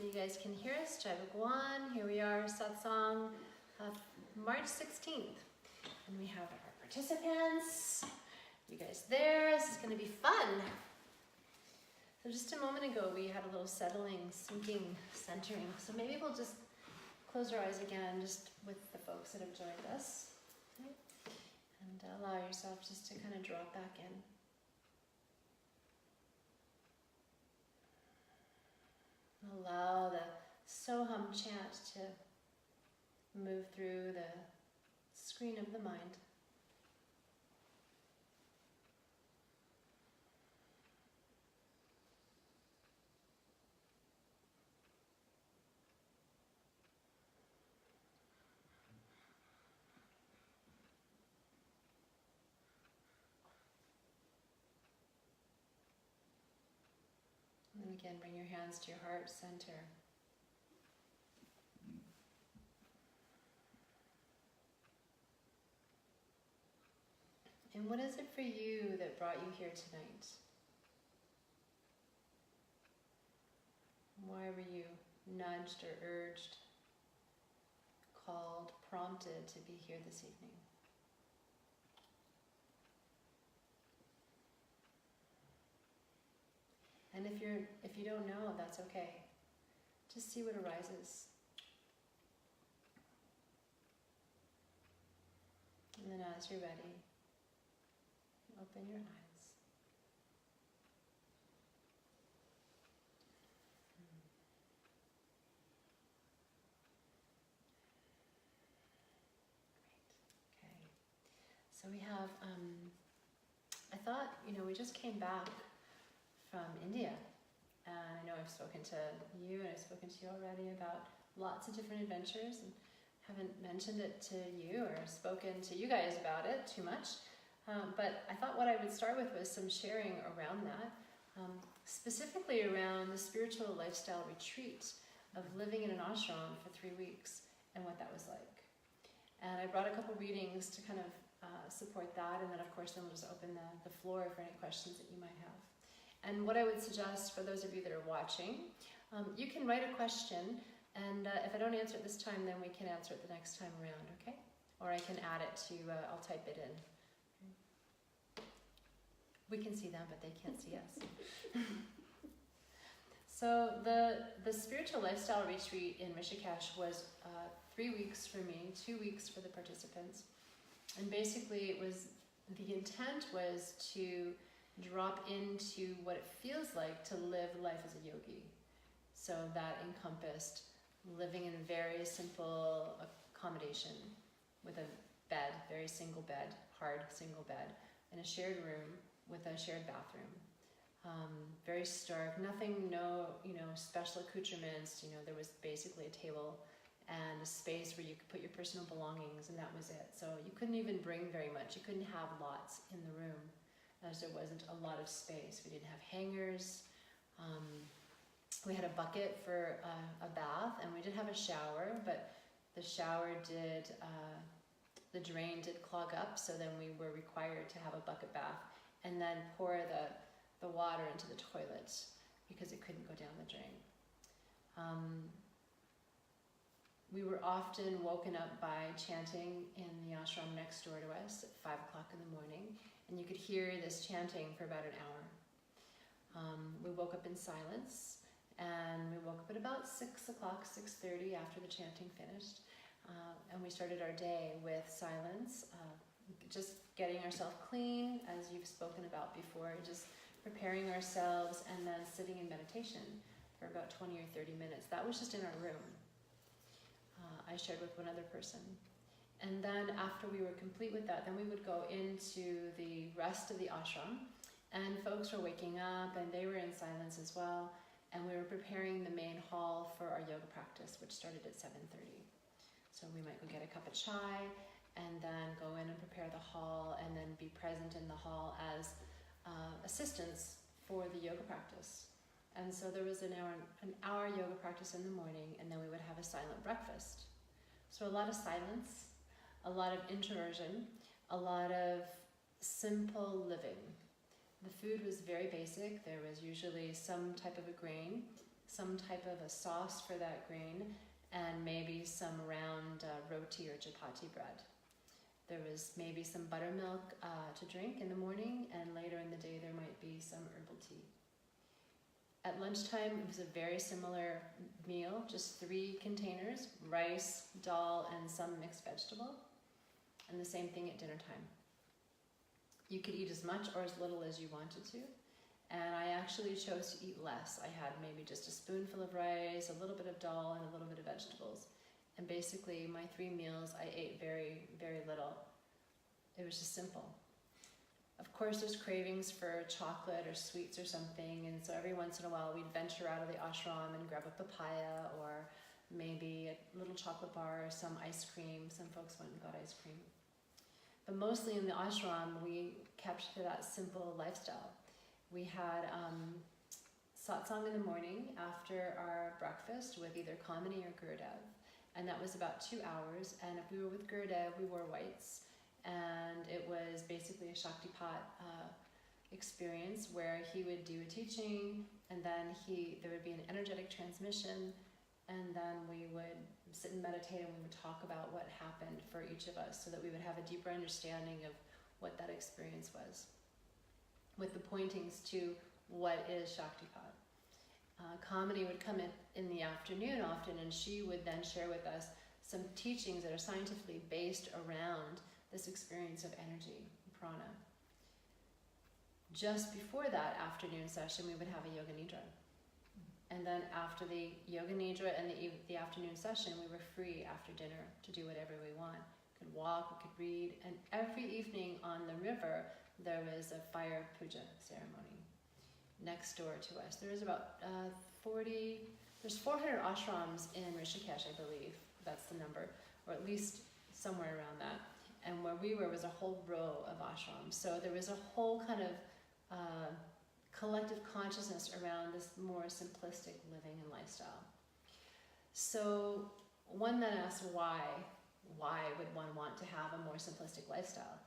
You guys can hear us, Jai. Here we are, Satsang, March 16th. And we have our participants. You guys there, this is going to be fun. So just a moment ago, we had a little settling, sinking, centering. So maybe we'll just close our eyes again, just with the folks that have joined us. Okay? And allow yourself just to kind of drop back in. Allow the Soham chant to move through the screen of the mind. And again, bring your hands to your heart center. And what is it for you that brought you here tonight? Why were you nudged or urged, called, prompted to be here this evening? And if you don't know, that's okay. Just see what arises. And then as you're ready, open your eyes. Great. Okay. So we have, I thought, we just came back from India. And I know I've spoken to you and I've spoken to you already about lots of different adventures and haven't mentioned it to you or spoken to you guys about it too much. But I thought what I would start with was some sharing around that, specifically around the spiritual lifestyle retreat of living in an ashram for 3 weeks and what that was like. And I brought a couple readings to kind of support that, and then of course we'll just open the floor for any questions that you might have. And what I would suggest for those of you that are watching, you can write a question, and if I don't answer it this time, then we can answer it the next time around, okay? Or I can add it to, I'll type it in. We can see them, but they can't see us. So the spiritual lifestyle retreat in Rishikesh was 3 weeks for me, 2 weeks for the participants. And basically the intent was to drop into what it feels like to live life as a yogi. So that encompassed living in a very simple accommodation with a bed, very single bed, hard single bed, in a shared room with a shared bathroom. Very stark, nothing, no, special accoutrements. There was basically a table and a space where you could put your personal belongings, and that was it. So you couldn't even bring very much. You couldn't have lots in the room, as there wasn't a lot of space. We didn't have hangers. We had a bucket for a bath, and we did have a shower, but the shower the drain did clog up, so then we were required to have a bucket bath and then pour the water into the toilet because it couldn't go down the drain. We were often woken up by chanting in the ashram next door to us at 5 o'clock in the morning, and you could hear this chanting for about an hour. We woke up in silence, and we woke up at about 6 o'clock, 6:30 after the chanting finished, and we started our day with silence, just getting ourselves clean, as you've spoken about before, just preparing ourselves, and then sitting in meditation for about 20 or 30 minutes. That was just in our room. I shared with one other person. And then after we were complete with that, then we would go into the rest of the ashram, and folks were waking up and they were in silence as well, and we were preparing the main hall for our yoga practice, which started at 7:30. So we might go get a cup of chai and then go in and prepare the hall and then be present in the hall as assistants for the yoga practice. And so there was an hour yoga practice in the morning, and then we would have a silent breakfast. So a lot of silence, a lot of introversion, a lot of simple living. The food was very basic. There was usually some type of a grain, some type of a sauce for that grain, and maybe some round roti or chapati bread. There was maybe some buttermilk to drink in the morning, and later in the day there might be some herbal tea. At lunchtime, it was a very similar meal, just 3 containers, rice, dal, and some mixed vegetable. And the same thing at dinner time. You could eat as much or as little as you wanted to. And I actually chose to eat less. I had maybe just a spoonful of rice, a little bit of dal, and a little bit of vegetables. And basically, my 3 meals, I ate very, very little. It was just simple. Of course, there's cravings for chocolate or sweets or something, and so every once in a while, we'd venture out of the ashram and grab a papaya or maybe a little chocolate bar or some ice cream. Some folks went and got ice cream. But mostly in the ashram, we kept to that simple lifestyle. We had satsang in the morning after our breakfast with either Kamini or Gurudev. And that was about 2 hours. And if we were with Gurudev, we wore whites. And it was basically a Shaktipat experience where he would do a teaching, and then there would be an energetic transmission, and then we would sit and meditate, and we would talk about what happened for each of us so that we would have a deeper understanding of what that experience was, with the pointings to what is Shaktipat. Kamini would come in the afternoon often, and she would then share with us some teachings that are scientifically based around this experience of energy, prana. Just before that afternoon session, we would have a yoga nidra. And then after the yoga nidra and the afternoon session, we were free after dinner to do whatever we want. We could walk, we could read, and every evening on the river, there was a fire puja ceremony next door to us. There was about 400 ashrams in Rishikesh, I believe. That's the number, or at least somewhere around that. And where we were was a whole row of ashrams. So there was a whole kind of collective consciousness around this more simplistic living and lifestyle. So one then asks why would one want to have a more simplistic lifestyle?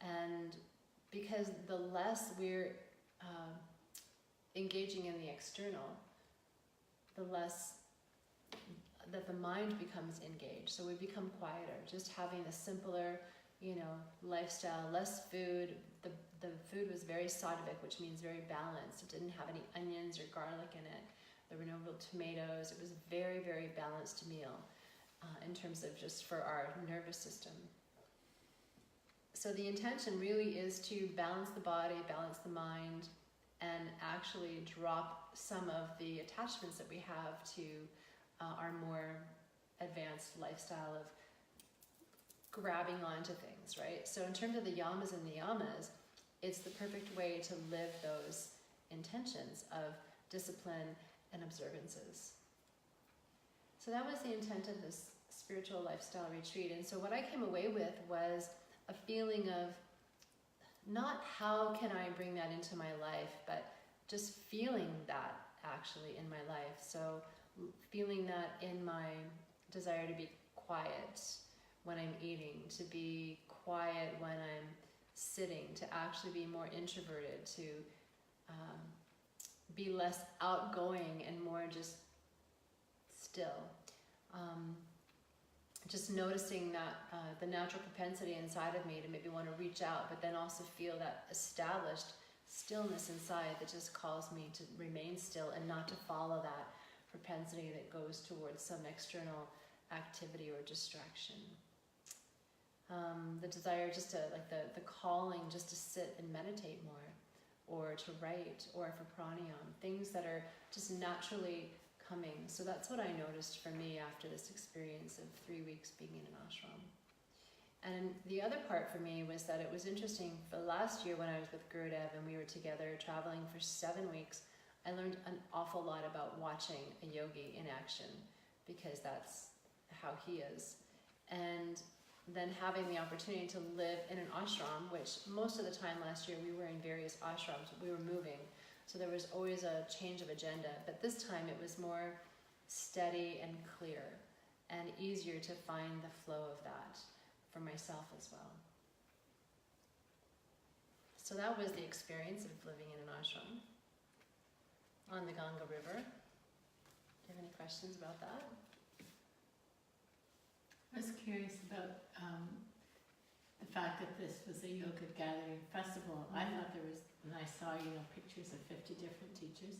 And because the less we're engaging in the external, the less that the mind becomes engaged. So we become quieter, just having a simpler, lifestyle, less food. The food was very sattvic, which means very balanced. It didn't have any onions or garlic in it. There were no real tomatoes. It was a very, very balanced meal in terms of just for our nervous system. So the intention really is to balance the body, balance the mind, and actually drop some of the attachments that we have to our more advanced lifestyle of grabbing onto things, right? So in terms of the yamas and niyamas, it's the perfect way to live those intentions of discipline and observances. So that was the intent of this spiritual lifestyle retreat. And so what I came away with was a feeling of not how can I bring that into my life, but just feeling that actually in my life. So feeling that in my desire to be quiet when I'm eating, to be quiet when I'm sitting, to actually be more introverted, to be less outgoing and more just still. Just noticing that the natural propensity inside of me to maybe want to reach out, but then also feel that established stillness inside that just calls me to remain still and not to follow that propensity that goes towards some external activity or distraction. The desire just to, the calling just to sit and meditate more, or to write, or for pranayam, things that are just naturally coming. So that's what I noticed for me after this experience of 3 weeks being in an ashram. And the other part for me was that it was interesting. For last year when I was with Gurudev and we were together traveling for 7 weeks, I learned an awful lot about watching a yogi in action, because that's how he is. And then having the opportunity to live in an ashram, which most of the time last year we were in various ashrams, we were moving. So there was always a change of agenda, but this time it was more steady and clear and easier to find the flow of that for myself as well. So that was the experience of living in an ashram on the Ganga River. you have any questions about that? I was curious about the fact that this was a yoga gathering festival. I thought there was, and I saw, pictures of 50 different teachers.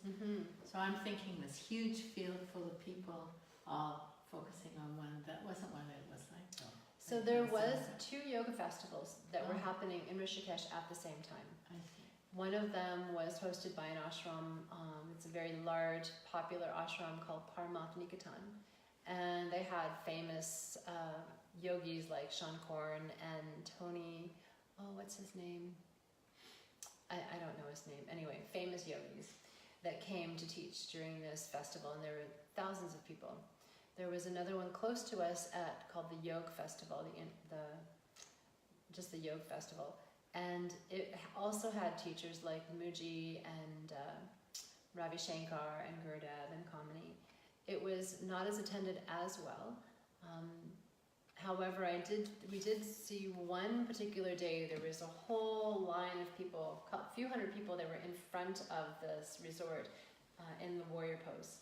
So I'm thinking this huge field full of people all focusing on one. That wasn't what it was like, though. So there was 2 yoga festivals that were happening in Rishikesh at the same time. I see. One of them was hosted by an ashram. It's a very large, popular ashram called Paramath Niketan. And they had famous yogis like Shankorn and Tony, what's his name? I don't know his name. Anyway, famous yogis that came to teach during this festival, and there were thousands of people. There was another one close to us called the Yog Festival, just the Yog Festival. And it also had teachers like Muji and Ravi Shankar and Gurudev and Kamini. It was not as attended as well. However, we did see one particular day, there was a whole line of people, a few hundred people that were in front of this resort in the warrior pose.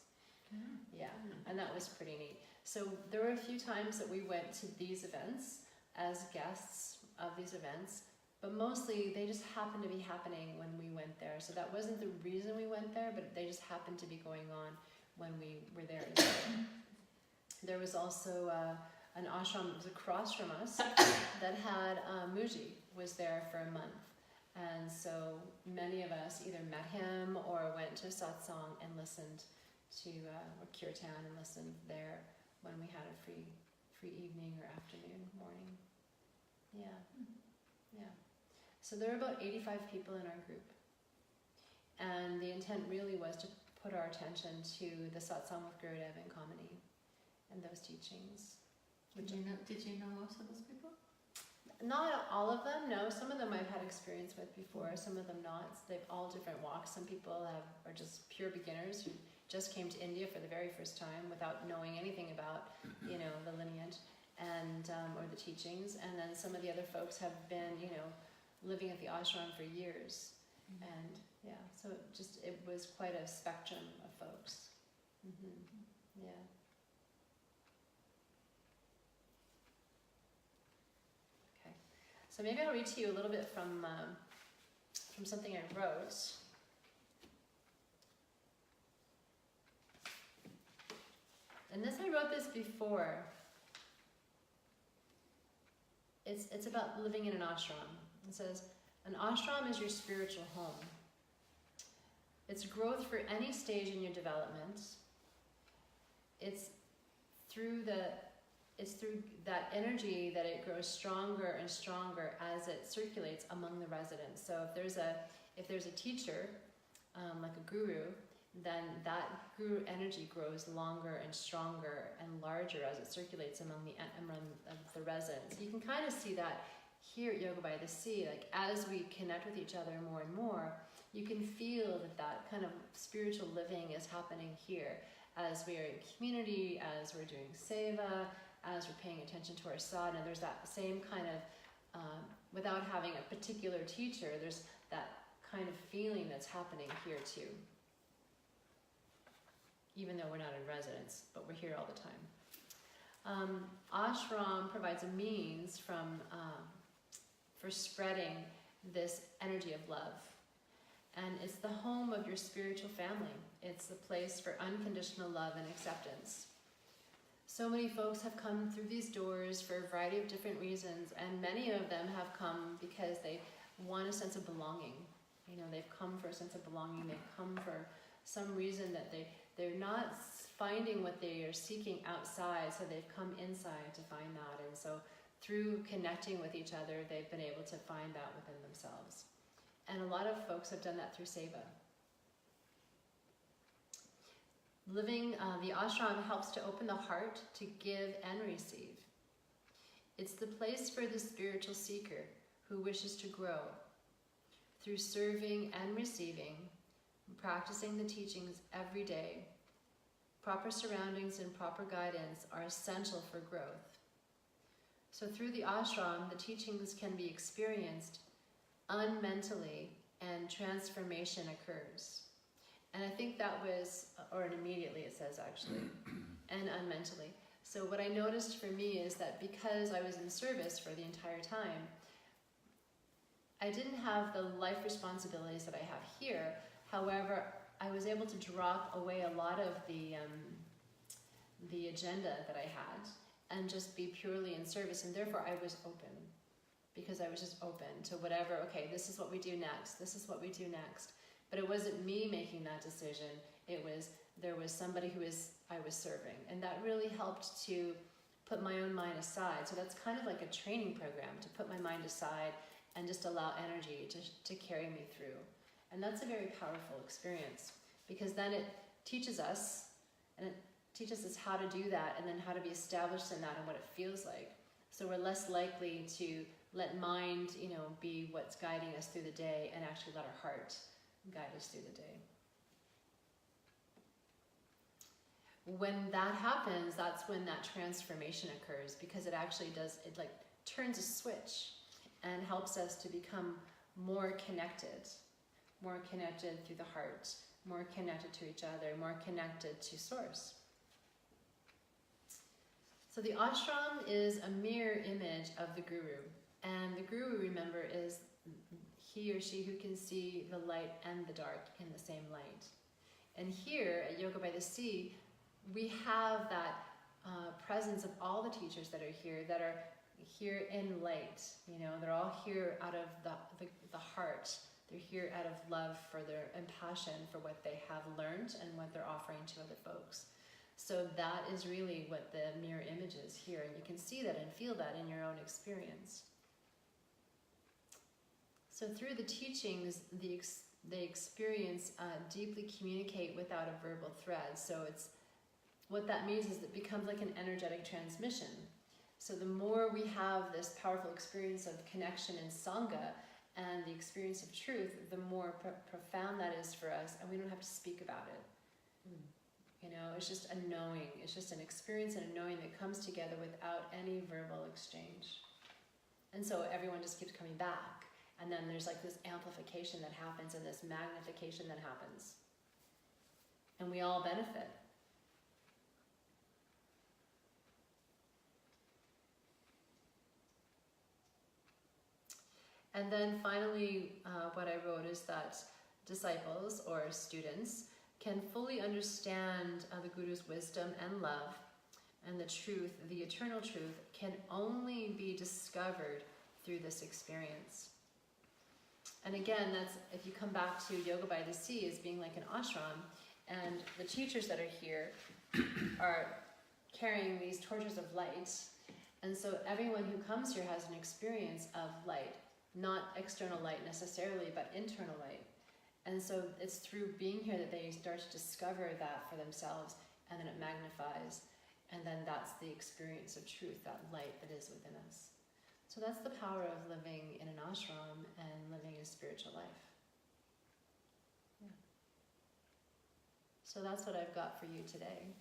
Yeah, and that was pretty neat. So there were a few times that we went to these events as guests of these events, but mostly they just happened to be happening when we went there. So that wasn't the reason we went there, but they just happened to be going on when we were there. There was also an ashram that was across from us that had Muji was there for a month. And so many of us either met him or went to Satsang and listened to or kirtan and listened there when we had a free evening or afternoon, morning. Yeah. So there were about 85 people in our group. And the intent really was to put our attention to the Satsang with Gurudev and Kamini and those teachings. Did you know most of those people? Not all of them, no. Some of them I've had experience with before, some of them not. They've all different walks. Some people are just pure beginners who just came to India for the very first time without knowing anything about, the lineage and or the teachings. And then some of the other folks have been, living at the ashram for years. And so it was quite a spectrum of folks. Yeah. Okay. So maybe I'll read to you a little bit from something I wrote. And I wrote this before. It's about living in an ashram. It says, an ashram is your spiritual home. It's growth for any stage in your development. It's through that energy that it grows stronger and stronger as it circulates among the residents. So if there's a teacher, like a guru, then that guru energy grows longer and stronger and larger as it circulates among the residents. You can kind of see that here at Yoga by the Sea, like as we connect with each other more and more, you can feel that kind of spiritual living is happening here as we are in community, as we're doing seva, as we're paying attention to our sadhana. There's that same kind of, without having a particular teacher, there's that kind of feeling that's happening here too. Even though we're not in residence, but we're here all the time. Ashram provides a means for spreading this energy of love. And it's the home of your spiritual family. It's the place for unconditional love and acceptance. So many folks have come through these doors for a variety of different reasons, and many of them have come because they want a sense of belonging. They've come for a sense of belonging. They've come for some reason that they're not finding what they are seeking outside, so they've come inside to find that. And so through connecting with each other, they've been able to find that within themselves. And a lot of folks have done that through seva. Living the ashram helps to open the heart to give and receive. It's the place for the spiritual seeker who wishes to grow. Through serving and receiving, practicing the teachings every day, proper surroundings and proper guidance are essential for growth. So through the ashram, the teachings can be experienced unmentally and transformation occurs. And I think that was, or immediately it says actually, and unmentally. So what I noticed for me is that because I was in service for the entire time, I didn't have the life responsibilities that I have here. However, I was able to drop away a lot of the agenda that I had and just be purely in service. And therefore I was open, because I was just open to whatever, okay, this is what we do next. This is what we do next. But it wasn't me making that decision. It was, there was somebody I was serving. And that really helped to put my own mind aside. So that's kind of like a training program, to put my mind aside and just allow energy to carry me through. And that's a very powerful experience, because then it teaches us, and it teaches us how to do that, and then how to be established in that and what it feels like. So we're less likely to let mind, be what's guiding us through the day, and actually let our heart guide us through the day. When that happens, that's when that transformation occurs, because it actually does, it like turns a switch and helps us to become more connected through the heart, more connected to each other, more connected to Source. So the ashram is a mirror image of the guru. And the guru, remember, is he or she who can see the light and the dark in the same light. And here at Yoga by the Sea, we have that presence of all the teachers that are here in light. They're all here out of the heart. They're here out of love for and passion for what they have learned and what they're offering to other folks. So that is really what the mirror image is here, and you can see that and feel that in your own experience. So through the teachings, the experience deeply communicate without a verbal thread. So what that means is it becomes like an energetic transmission. So the more we have this powerful experience of connection in Sangha and the experience of truth, the more profound that is for us, and we don't have to speak about it. It's just a knowing. It's just an experience and a knowing that comes together without any verbal exchange. And so everyone just keeps coming back. And then there's like this amplification that happens and this magnification that happens. And we all benefit. And then finally, what I wrote is that disciples or students can fully understand the Guru's wisdom and love, and the truth, the eternal truth, can only be discovered through this experience. And again, that's, if you come back to Yoga by the Sea as being like an ashram, and the teachers that are here are carrying these torches of light, and so everyone who comes here has an experience of light, not external light necessarily, but internal light. And so it's through being here that they start to discover that for themselves, and then it magnifies, and then that's the experience of truth, that light that is within us. So that's the power of living in an ashram and living a spiritual life. Yeah. So that's what I've got for you today.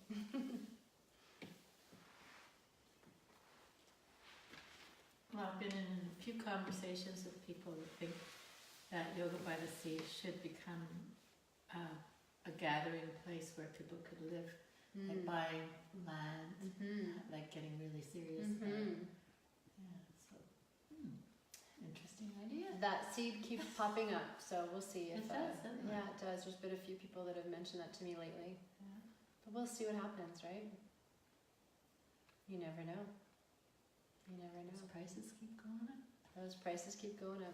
Well, I've been in a few conversations with people who think that Yoga by the Sea should become a gathering place where people could live, like buying land, like getting really serious about it. Yeah, so interesting idea. That seed keeps popping up, so we'll see if it does, doesn't it? Yeah, it does. There's been a few people that have mentioned that to me lately. Yeah. But we'll see what happens, right? You never know. You never know. Those prices keep going up. Those prices keep going up.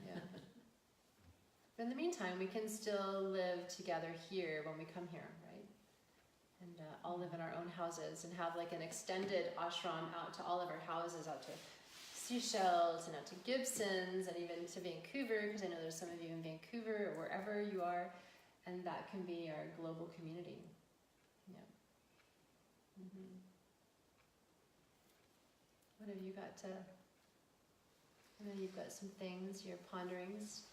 Yeah. But in the meantime, we can still live together here when we come here, right? And all live in our own houses and have like an extended ashram out to all of our houses, out to Seychelles and out to Gibsons and even to Vancouver, because I know there's some of you in Vancouver or wherever you are, and that can be our global community. Yeah. What have you got to? I know you've got some things, your ponderings.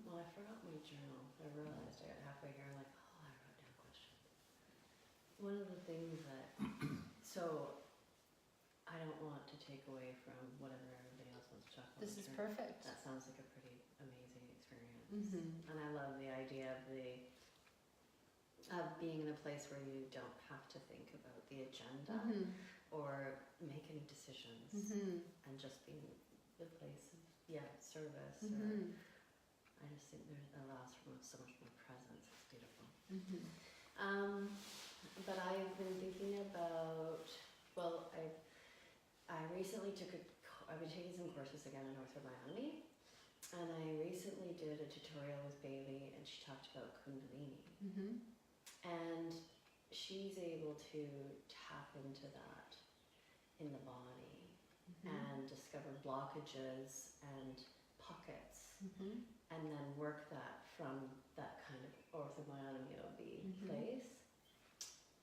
Well, I forgot my journal. I realized I got halfway here, I'm like, oh, I wrote down questions. One of the things that, so I don't want to take away from whatever everybody else wants to talk about. This is perfect. That sounds like a pretty amazing experience. experience. Mm-hmm. And I love the idea of being in a place where you don't have to think about the agenda Mm-hmm. or make any decisions, Mm-hmm. and just being the place of service. Mm-hmm. Or I just think it allows for so much more presence. It's beautiful. Mm-hmm. But I've been thinking about, well, I recently I've been taking some courses again in Northern Miami, and I recently did a tutorial with Bailey, and she talked about Kundalini. Mm-hmm. And she's able to tap into that in the body and discover blockages and pockets, Mm-hmm. and then work that from that kind of orthobiome Mm-hmm. place.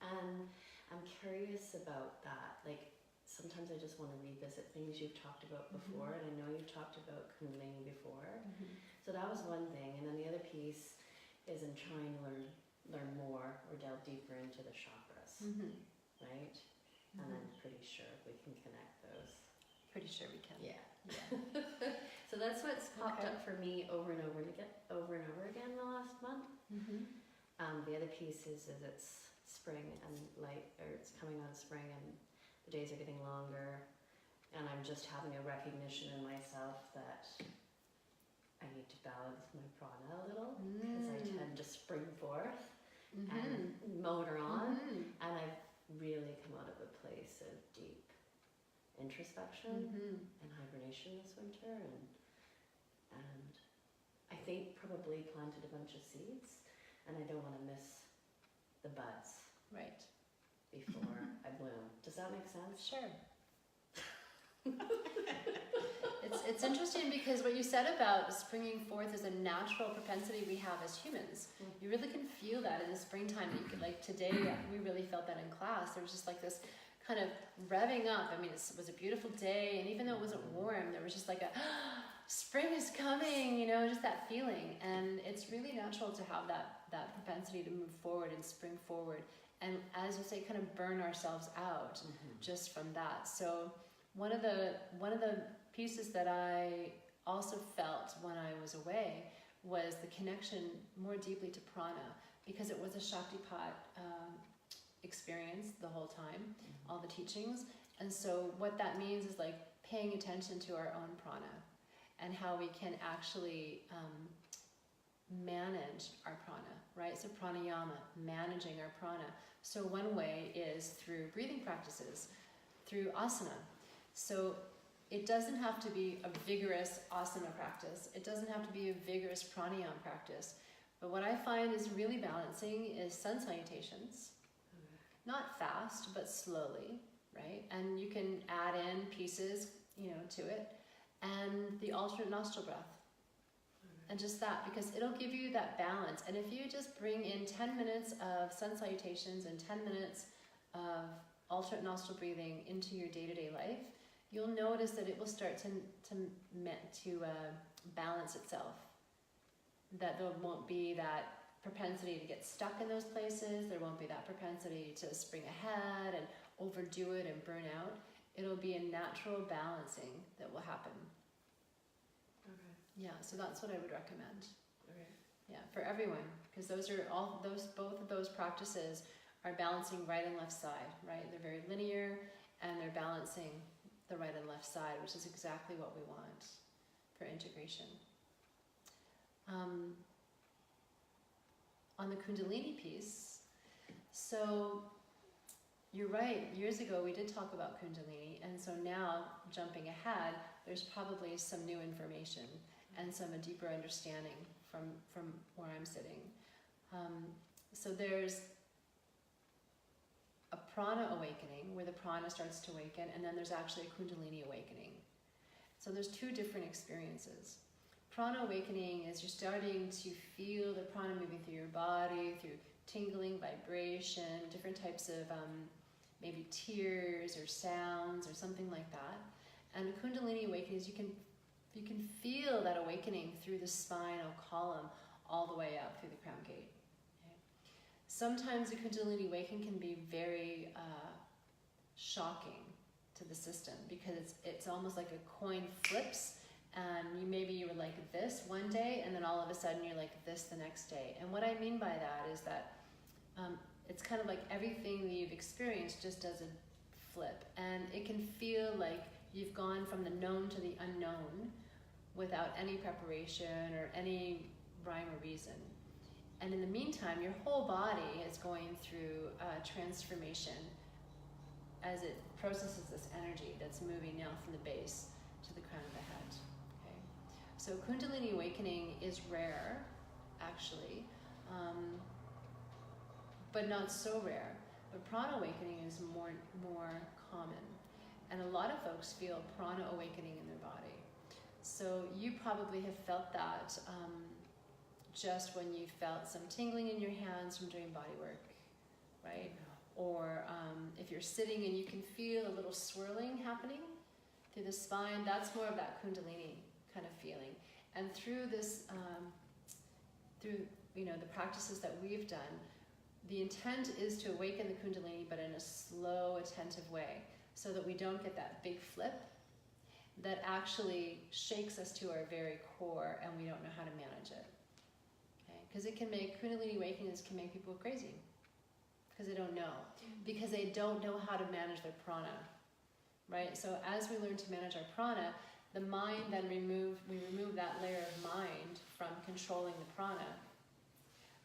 And I'm curious about that. Like, sometimes I just want to revisit things you've talked about before, and I know you've talked about Kundalini before. Mm-hmm. So that was one thing, and then the other piece is in trying to learn more or delve deeper into the chakras, Mm-hmm. right? And I'm pretty sure we can connect those. Pretty sure we can. Yeah. Yeah. So that's what's popped Okay. up for me over and over again the last month. Mm-hmm. The other piece is it's spring and it's coming on spring, and the days are getting longer, and I'm just having a recognition in myself that I need to balance my prana a little, because I tend to spring forth and motor on, and I've really come out of a place of deep introspection and hibernation this winter, and I think probably planted a bunch of seeds, and I don't want to miss the buds Right. before I bloom. Does that make sense? Sure. It's interesting because what you said about springing forth is a natural propensity we have as humans. You really can feel that in the springtime. You could, like today, we really felt that in class. There was just like this kind of revving up. I mean, it was a beautiful day, and even though it wasn't warm, there was just like a spring is coming, you know, just that feeling. And it's really natural to have that propensity to move forward and spring forward. And as you say, kind of burn ourselves out just from that. So one of the pieces that I also felt when I was away was the connection more deeply to prana, because it was a Shaktipat experience the whole time, all the teachings. And so what that means is like paying attention to our own prana and how we can actually manage our prana, right? So pranayama, managing our prana. So one way is through breathing practices, through asana. So it doesn't have to be a vigorous asana practice. It doesn't have to be a vigorous pranayama practice. But what I find is really balancing is sun salutations. Not fast, but slowly, right? And you can add in pieces, you know, to it. And the alternate nostril breath. And just that, because it'll give you that balance. And if you just bring in 10 minutes of sun salutations and 10 minutes of alternate nostril breathing into your day-to-day life, you'll notice that it will start to balance itself. That there won't be that propensity to get stuck in those places. There won't be that propensity to spring ahead and overdo it and burn out. It'll be a natural balancing that will happen. Okay. Yeah, so that's what I would recommend. Okay. Yeah, for everyone, because both of those practices are balancing right and left side, right? They're very linear, and they're balancing the right and left side, which is exactly what we want for integration. On the Kundalini piece, so you're right, years ago we did talk about Kundalini, and so now, jumping ahead, there's probably some new information and a deeper understanding from where I'm sitting. So there's a prana awakening, where the prana starts to awaken, and then there's actually a Kundalini awakening. So there's two different experiences. Prana awakening is you're starting to feel the prana moving through your body, through tingling, vibration, different types of maybe tears or sounds or something like that. And a Kundalini awakening is you can feel that awakening through the spinal column all the way up through the crown gate. Okay. Sometimes a Kundalini awakening can be very shocking to the system, because it's almost like a coin flips And you were like this one day, and then all of a sudden you're like this the next day. And what I mean by that is that it's kind of like everything that you've experienced just does a flip. And it can feel like you've gone from the known to the unknown without any preparation or any rhyme or reason. And in the meantime, your whole body is going through a transformation as it processes this energy that's moving now from the base to the crown of the head. Okay, so Kundalini awakening is rare, actually, but not so rare. But prana awakening is more common, and a lot of folks feel prana awakening in their body. So you probably have felt that just when you felt some tingling in your hands from doing body work, right? Or if you're sitting and you can feel a little swirling happening through the spine, that's more of that Kundalini kind of feeling. And through this, through the practices that we've done, the intent is to awaken the Kundalini, but in a slow, attentive way, so that we don't get that big flip that actually shakes us to our very core, and we don't know how to manage it. Okay? Because it can make Kundalini awakenings can make people crazy. Because they don't know. Because they don't know how to manage their prana. Right? So as we learn to manage our prana, the mind then we remove that layer of mind from controlling the prana,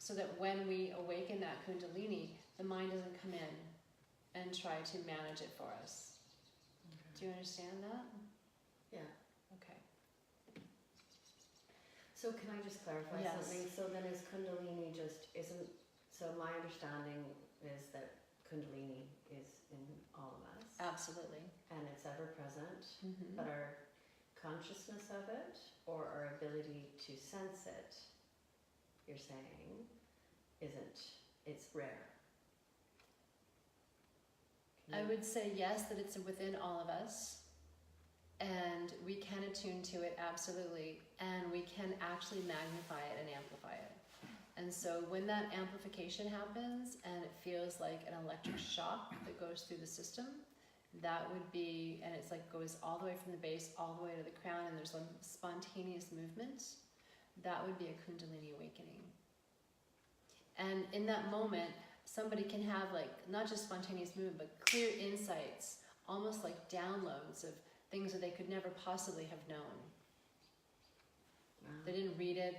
so that when we awaken that Kundalini, the mind doesn't come in and try to manage it for us. Okay. Do you understand that? Yeah. Okay. So can I just clarify something? So then is Kundalini so my understanding is that Kundalini is in all of us. Absolutely. And it's ever present, Mm-hmm. but our consciousness of it, or our ability to sense it, you're saying, it's rare. I would say yes, that it's within all of us, and we can attune to it, absolutely, and we can actually magnify it and amplify it. And so when that amplification happens and it feels like an electric shock that goes through the system, that would be, and it's like goes all the way from the base all the way to the crown, and there's a spontaneous movement, that would be a Kundalini awakening. And in that moment, somebody can have like, not just spontaneous movement, but clear insights, almost like downloads of things that they could never possibly have known. Wow. They didn't read it,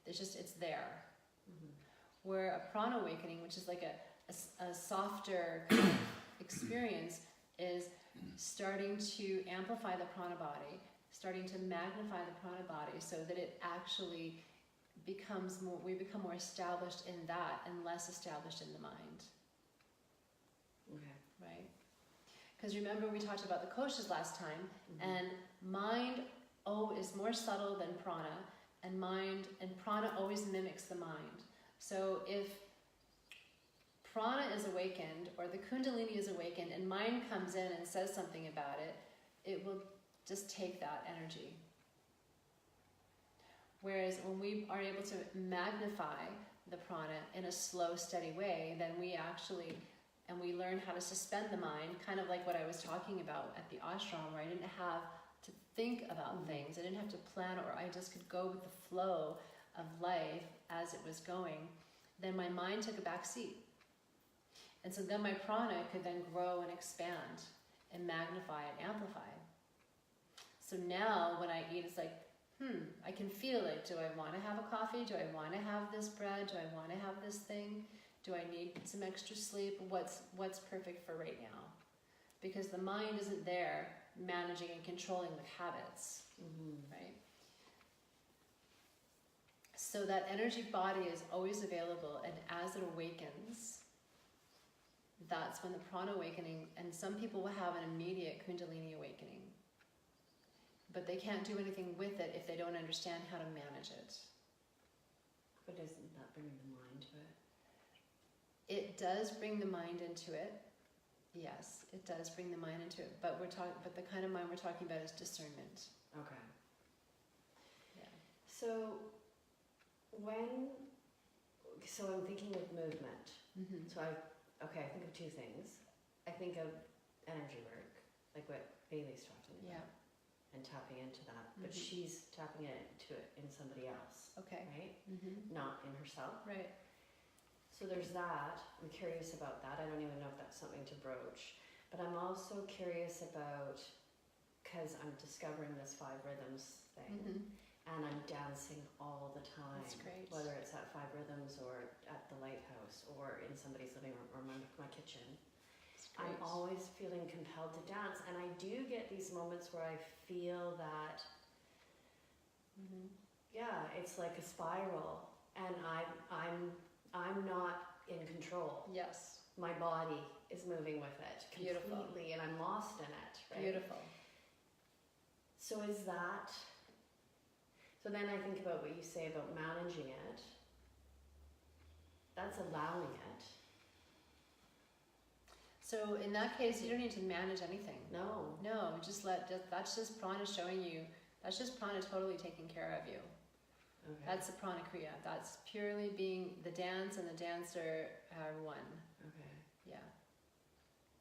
it's there. Mm-hmm. Where a prana awakening, which is like a softer kind of experience, is starting to amplify the prana body, starting to magnify the prana body so that it actually becomes more, we become more established in that and less established in the mind. Okay. Right? Because remember we talked about the koshas last time, Mm-hmm. and mind is more subtle than prana, and prana always mimics the mind. So if prana is awakened, or the Kundalini is awakened, and mind comes in and says something about it, it will just take that energy. Whereas when we are able to magnify the prana in a slow, steady way, then we actually, and we learn how to suspend the mind, kind of like what I was talking about at the ashram, where I didn't have to think about things, I didn't have to plan, or I just could go with the flow of life as it was going. Then my mind took a back seat. And so then my prana could then grow and expand and magnify and amplify. So now when I eat, it's like, I can feel it. Do I want to have a coffee? Do I want to have this bread? Do I want to have this thing? Do I need some extra sleep? What's perfect for right now? Because the mind isn't there managing and controlling with habits, right? So that energy body is always available, and as it awakens, that's when the prana awakening, and some people will have an immediate Kundalini awakening. But they can't do anything with it if they don't understand how to manage it. But isn't that bringing the mind to it? It does bring the mind into it. Yes, it does bring the mind into it. But but the kind of mind we're talking about is discernment. Okay. Yeah. So I'm thinking of movement. Mm-hmm. So I think of two things. I think of energy work, like what Bailey's talking about. Yeah. and tapping into that, but Mhm. she's tapping into it in somebody else, Okay. right? Mm-hmm. Not in herself. Right. So there's that. I'm curious about that. I don't even know if that's something to broach. But I'm also curious about, because I'm discovering this 5 rhythms thing, Mm-hmm. and I'm dancing all the time. That's great. Whether it's at 5 Rhythms or at the lighthouse or in somebody's living room or my kitchen. That's great. I'm always feeling compelled to dance, and I do get these moments where I feel that, Mm-hmm. yeah, it's like a spiral, and I'm not in control. Yes. My body is moving with it Beautiful. completely, and I'm lost in it. Right? Beautiful. So is that? So then I think about what you say about managing it. That's allowing it. So in that case, you don't need to manage anything. No. No, that's just prana showing you, that's just prana totally taking care of you. Okay. That's the prana kriya. That's purely being the dance and the dancer are one. Okay. Yeah.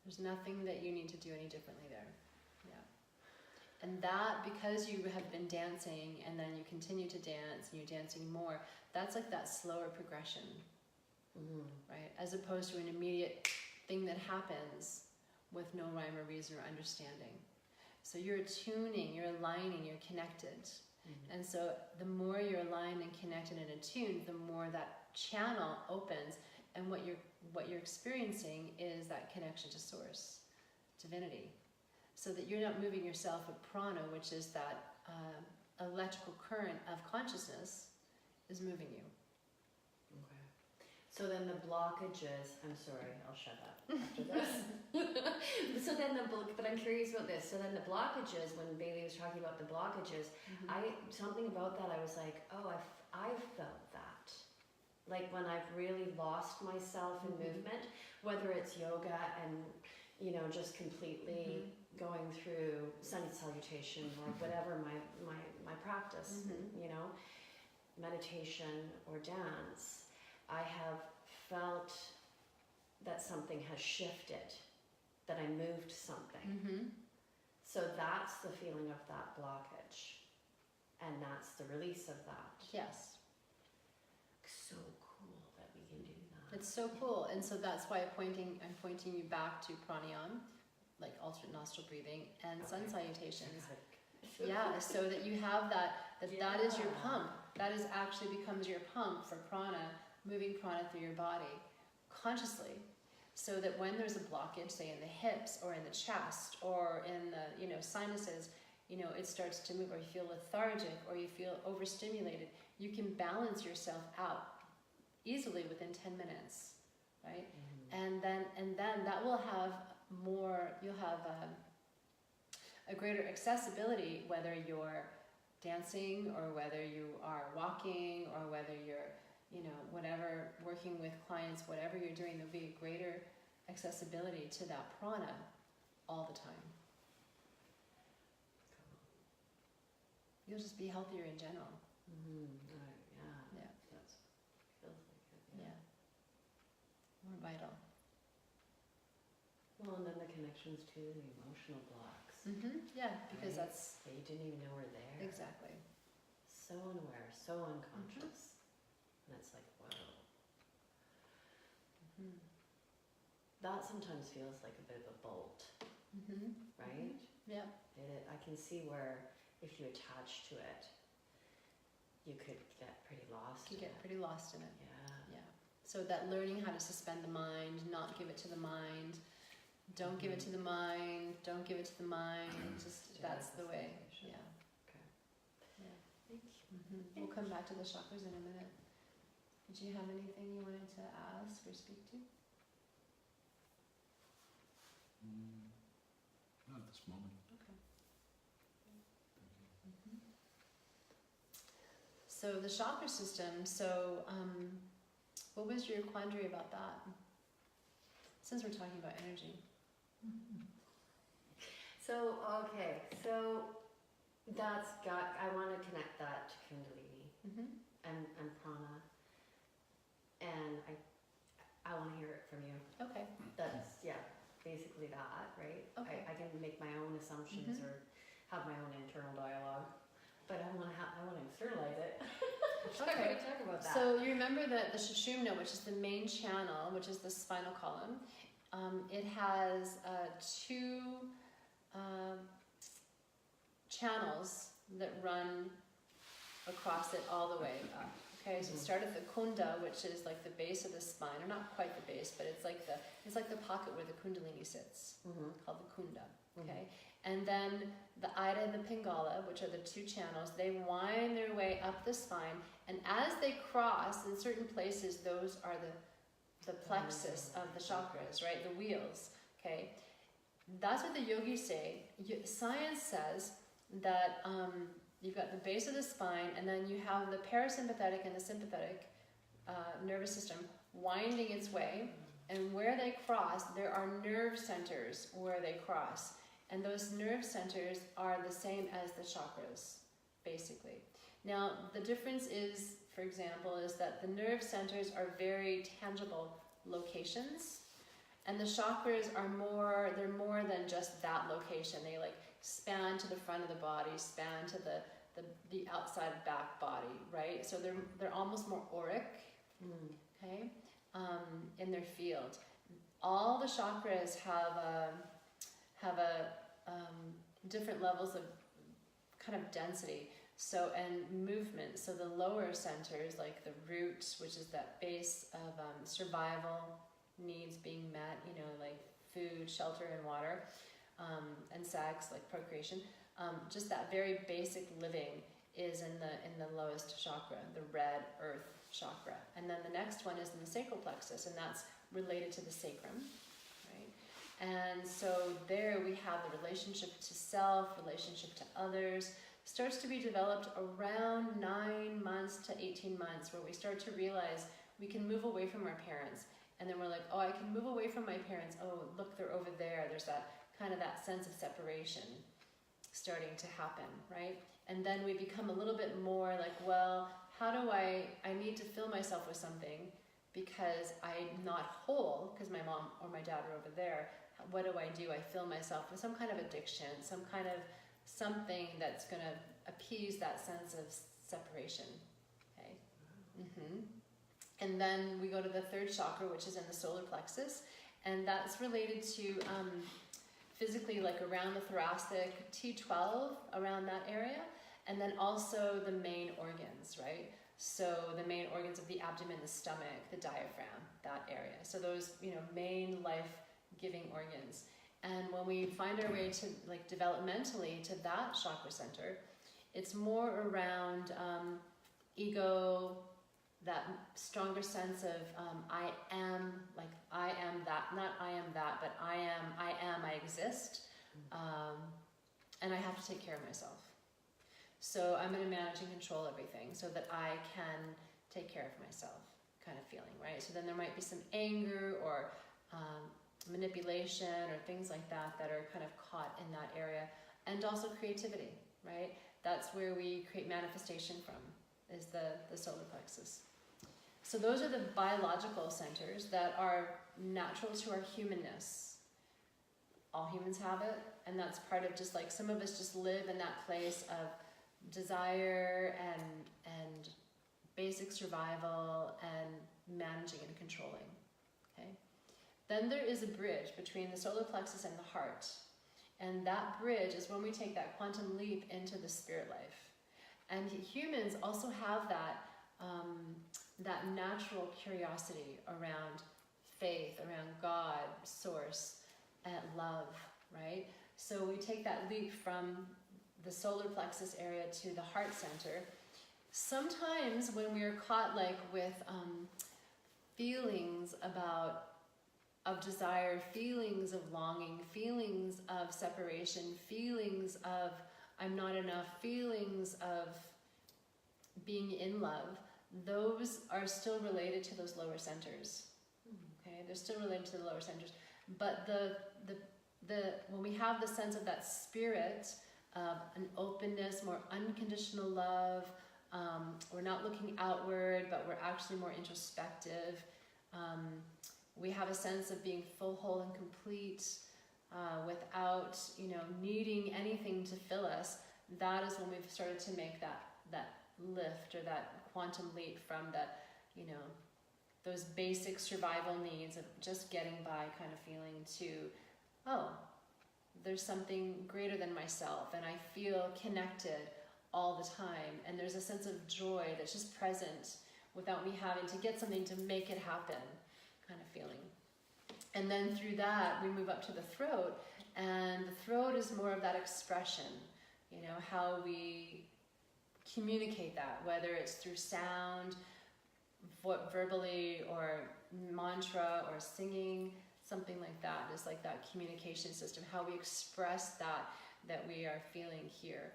There's nothing that you need to do any differently there. Yeah. And that, because you have been dancing and then you continue to dance and you're dancing more, that's like that slower progression, right? As opposed to an immediate thing that happens with no rhyme or reason or understanding. So you're attuning, you're aligning, you're connected. And so the more you're aligned and connected and attuned, the more that channel opens, and what you're experiencing is that connection to source, divinity. So that you're not moving yourself with prana, which is that electrical current of consciousness is moving you. Okay. So then the blockages, I'm sorry, I'll shut up after this. So then but I'm curious about this. So then the blockages, when Bailey was talking about the blockages, something about that, I was like, oh, I've felt that. Like when I've really lost myself in movement, whether it's yoga and, you know, just completely going through sun salutation or whatever my practice, you know, meditation or dance, I have felt that something has shifted, that I moved something. So that's the feeling of that blockage, and that's the release of that. Yes. So cool that we can do that. It's so cool, and so that's why I'm pointing you back to pranayama, like alternate nostril breathing, and sun salutations. Yeah, so that you have that is your pump. That is actually becomes your pump for prana, moving prana through your body consciously, so that when there's a blockage, say in the hips or in the chest or in the, you know, sinuses, you know, it starts to move, or you feel lethargic or you feel overstimulated, you can balance yourself out easily within 10 minutes, right? And then that will have more, you'll have a greater accessibility, whether you're dancing or whether you are walking or whether you're, you know, whatever, working with clients, whatever you're doing, there'll be a greater accessibility to that prana all the time. You'll just be healthier in general. Yeah. Yeah. That feels like it. Yeah. More vital. Well, and then the connections to the emotional blocks. Yeah, because Right. that's That you didn't even know were there. exactly. So unaware, so unconscious. And it's like, whoa. That sometimes feels like a bit of a bolt, right? Yeah. I can see where if you attach to it, you could get pretty lost. You get pretty lost in it. Yeah. Yeah. So that learning how to suspend the mind, not give it to the mind, don't give it to the mind, don't give it to the mind, just that's the way. Yeah. Okay. Yeah. Thank you. We'll come back to the chakras in a minute. Did you have anything you wanted to ask or speak to? Not at this moment. Okay. Thank you. So the chakra system, what was your quandary about that? Since we're talking about energy. So, okay, so I want to connect that to Kundalini and prana, and I want to hear it from you. Okay. That's, yeah, basically that, right? Okay. I can make my own assumptions or have my own internal dialogue, but I want to externalize it. So Okay. I'm going to talk about that. So you remember that the Sushumna, which is the main channel, which is the spinal column, it has two channels that run across it all the way up. Okay, so you start at the kunda, which is like the base of the spine, or not quite the base, but it's like the pocket where the kundalini sits, called the kunda. Okay, and then the Ida and the Pingala, which are the two channels, they wind their way up the spine, and as they cross in certain places, those are the plexus of the chakras, right? The wheels. Okay, that's what the yogis say. Science says that you've got the base of the spine, and then you have the parasympathetic and the sympathetic nervous system winding its way, and where they cross, there are nerve centers where they cross, and those nerve centers are the same as the chakras, basically. Now, the difference is, for example, is that the nerve centers are very tangible locations, and the chakras are more than just that location. They like span to the front of the body, span to the outside back body, right? So they're almost more auric, okay, in their field. All the chakras have different levels of kind of density, so, and movement. So the lower centers, like the root, which is that base of survival needs being met, you know, like food, shelter, and water, and sex, like procreation. Just that very basic living is in the lowest chakra, the red earth chakra. And then the next one is in the sacral plexus, and that's related to the sacrum, right? And so there we have the relationship to self, relationship to others, starts to be developed around 9 months to 18 months, where we start to realize we can move away from our parents. And then we're like, oh, I can move away from my parents. Oh, look, they're over there. There's that kind of that sense of separation starting to happen, right? And then we become a little bit more like, well, how do I need to fill myself with something because I'm not whole because my mom or my dad are over there. What do? I fill myself with some kind of addiction, some kind of something that's going to appease that sense of separation, okay? And then we go to the third chakra, which is in the solar plexus, and that's related to physically, like around the thoracic, T12, around that area, and then also the main organs, right? So the main organs of the abdomen, the stomach, the diaphragm, that area. So those, you know, main life-giving organs. And when we find our way to, like, developmentally to that chakra center, it's more around ego, that stronger sense of I am that, not I am that, but I exist, and I have to take care of myself. So I'm going to manage and control everything so that I can take care of myself, kind of feeling, right? So then there might be some anger or manipulation or things like that that are kind of caught in that area, and also creativity, right? That's where we create manifestation from, is the solar plexus. So those are the biological centers that are natural to our humanness. All humans have it, and that's part of just like some of us just live in that place of desire and basic survival and managing and controlling. Okay? Then there is a bridge between the solar plexus and the heart. And that bridge is when we take that quantum leap into the spirit life. And humans also have that natural curiosity around faith, around God, source, and love, right? So we take that leap from the solar plexus area to the heart center. Sometimes when we're caught like with feelings of desire, feelings of longing, feelings of separation, feelings of I'm not enough, feelings of being in love, those are still related to those lower centers. Okay, they're still related to the lower centers. But the when we have the sense of that spirit, an openness, more unconditional love, we're not looking outward, but we're actually more introspective. We have a sense of being full, whole, and complete. without, needing anything to fill us, that is when we've started to make that lift or that quantum leap from those basic survival needs of just getting by kind of feeling to, oh, there's something greater than myself, and I feel connected all the time, and there's a sense of joy that's just present without me having to get something to make it happen kind of feeling. And then through that, we move up to the throat, and the throat is more of that expression, how we communicate that, whether it's through sound, verbally, or mantra, or singing, something like that is like that communication system, how we express that we are feeling here.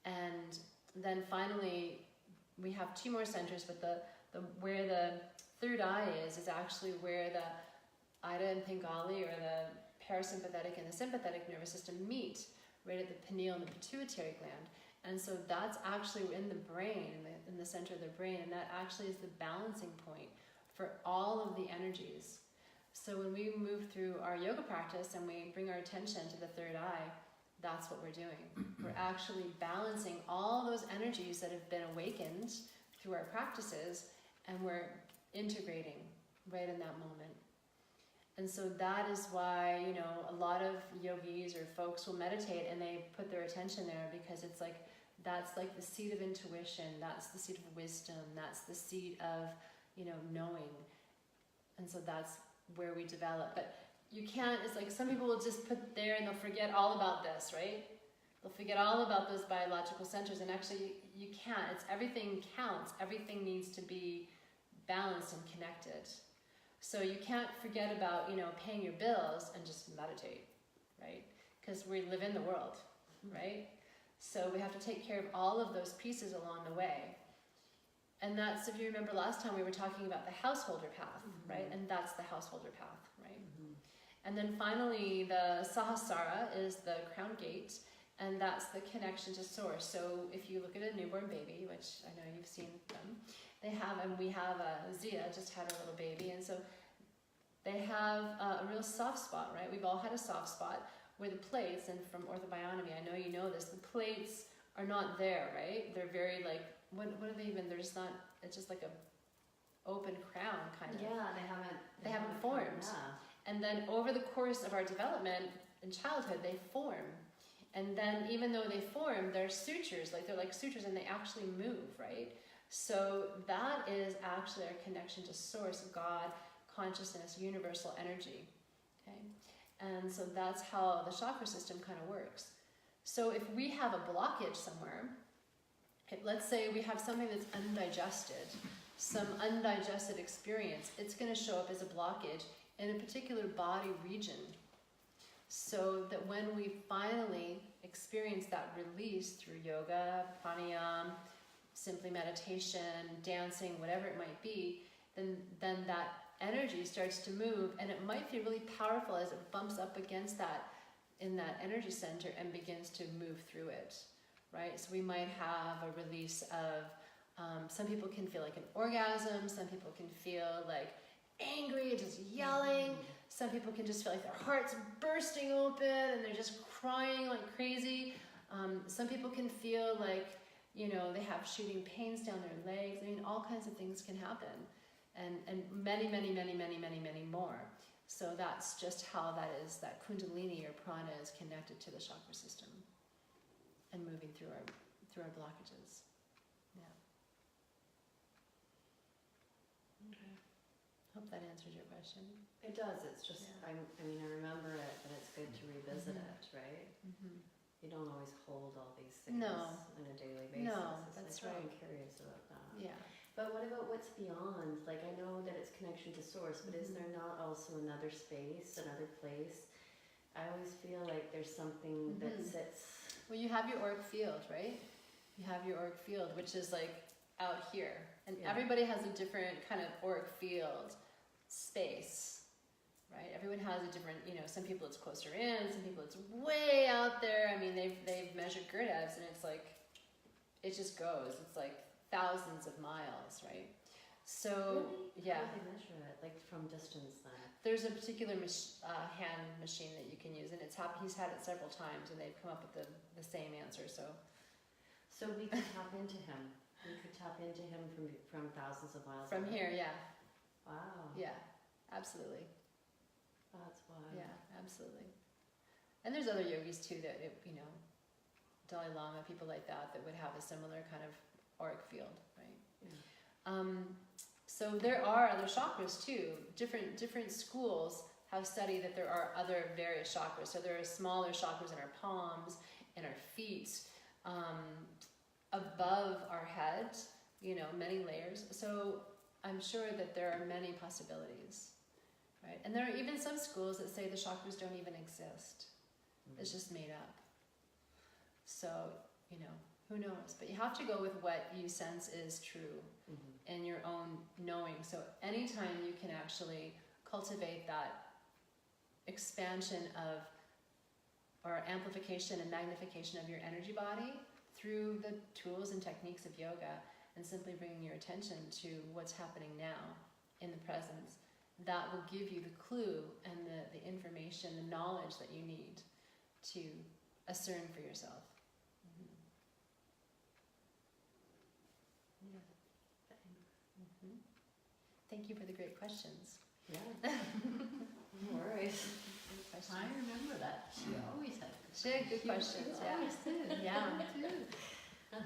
And then finally, we have two more centers, but the where the third eye is actually where the Ida and Pingali, or the parasympathetic and the sympathetic nervous system meet, right at the pineal and the pituitary gland. And so that's actually in the brain, in the center of the brain, and that actually is the balancing point for all of the energies. So when we move through our yoga practice and we bring our attention to the third eye, that's what we're doing. We're actually balancing all those energies that have been awakened through our practices, and we're integrating right in that moment. And so that is why, a lot of yogis or folks will meditate and they put their attention there, because it's like, that's like the seat of intuition, that's the seat of wisdom, that's the seat of, knowing. And so that's where we develop. But you can't, it's like some people will just put there and they'll forget all about this, right? They'll forget all about those biological centers, and actually you can't. It's everything counts. Everything needs to be balanced and connected. So you can't forget about, paying your bills and just meditate, right? Because we live in the world, right? So we have to take care of all of those pieces along the way. And that's, if you remember last time, we were talking about the householder path, right? And that's the householder path, right? And then finally, the Sahasrara is the crown gate, and that's the connection to source. So if you look at a newborn baby, which I know you've seen them, they have, and we have Zia just had a little baby, and so they have a real soft spot, right? We've all had a soft spot where the plates, and from orthobionomy, I know you know this, the plates are not there, right? They're very like, what are they even? They're just not, it's just like a open crown kind of. Yeah, they haven't formed. Yeah. And then over the course of our development in childhood, they form. And then even though they form, they're sutures, they're like sutures, and they actually move, right? So that is actually our connection to source, God, consciousness, universal energy, okay? And so that's how the chakra system kind of works. So if we have a blockage somewhere, let's say we have something that's undigested, some undigested experience, it's going to show up as a blockage in a particular body region. So that when we finally experience that release through yoga, pranayama, simply meditation, dancing, whatever it might be, then that energy starts to move, and it might feel really powerful as it bumps up against that in that energy center and begins to move through it, right? So we might have a release of, some people can feel like an orgasm, some people can feel like angry, just yelling, some people can just feel like their heart's bursting open and they're just crying like crazy. Some people can feel like, they have shooting pains down their legs. I mean, all kinds of things can happen. And many, many, many, many, many, many more. So that's just how that is, that kundalini or prana is connected to the chakra system and moving through our blockages. Yeah. Okay. Hope that answers your question. It does. It's just, Yeah. I remember it, but it's good to revisit it, right? You don't always hold all these things on a daily basis. No, It's that's like, right. I'm curious about that. Yeah. But what about what's beyond? Like, I know that it's connection to source, but is there not also another space, another place? I always feel like there's something that sits... Well, you have your auric field, right? You have your auric field, which is like out here. And everybody has a different kind of auric field space, right? Everyone has a different, some people it's closer in, some people it's way out there. I mean, they've measured Gurdevs, and it's like, it just goes. It's like thousands of miles, right? So, really? yeah. How do they measure it? Like from distance then? There's a particular hand machine that you can use, and he's had it several times, and they've come up with the same answer. So we could tap into him. We could tap into him from thousands of miles from away. here, yeah, Wow. yeah, absolutely, That's wild. yeah, absolutely. And there's other yogis too that Dalai Lama, people like that would have a similar kind of auric field, right? Yeah. So there are other chakras too. Different schools have studied that there are other various chakras. So there are smaller chakras in our palms, in our feet, above our head, many layers. So I'm sure that there are many possibilities, right? And there are even some schools that say the chakras don't even exist. It's just made up. So, who knows? But you have to go with what you sense is true in your own knowing. So anytime you can actually cultivate that expansion of, or amplification and magnification of your energy body through the tools and techniques of yoga, and simply bringing your attention to what's happening now in the present, that will give you the clue and the information, the knowledge that you need to discern for yourself. Thank you for the great questions. Yeah. No worries. Good questions. I remember that. She always had good She had good questions, She yeah. always did. Yeah. Yes.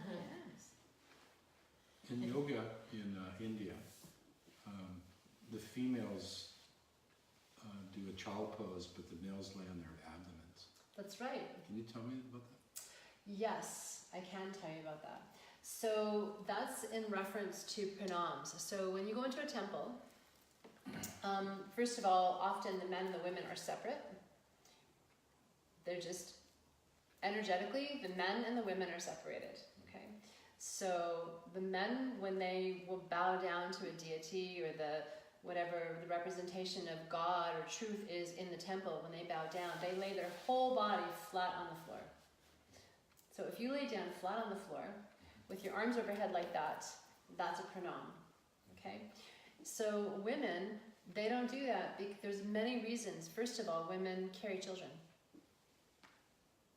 In yoga in India, the females do a child pose, but the males lay on their abdomens. That's right. Can you tell me about that? Yes, I can tell you about that. So that's in reference to pranams. So when you go into a temple, first of all, often the men and the women are separate. They're just energetically, the men and the women are separated. Okay. So the men, when they will bow down to a deity or whatever the representation of God or truth is in the temple, when they bow down, they lay their whole body flat on the floor. So if you lay down flat on the floor with your arms overhead like that, that's a pranam. Okay? So women, they don't do that because there's many reasons. First of all, women carry children.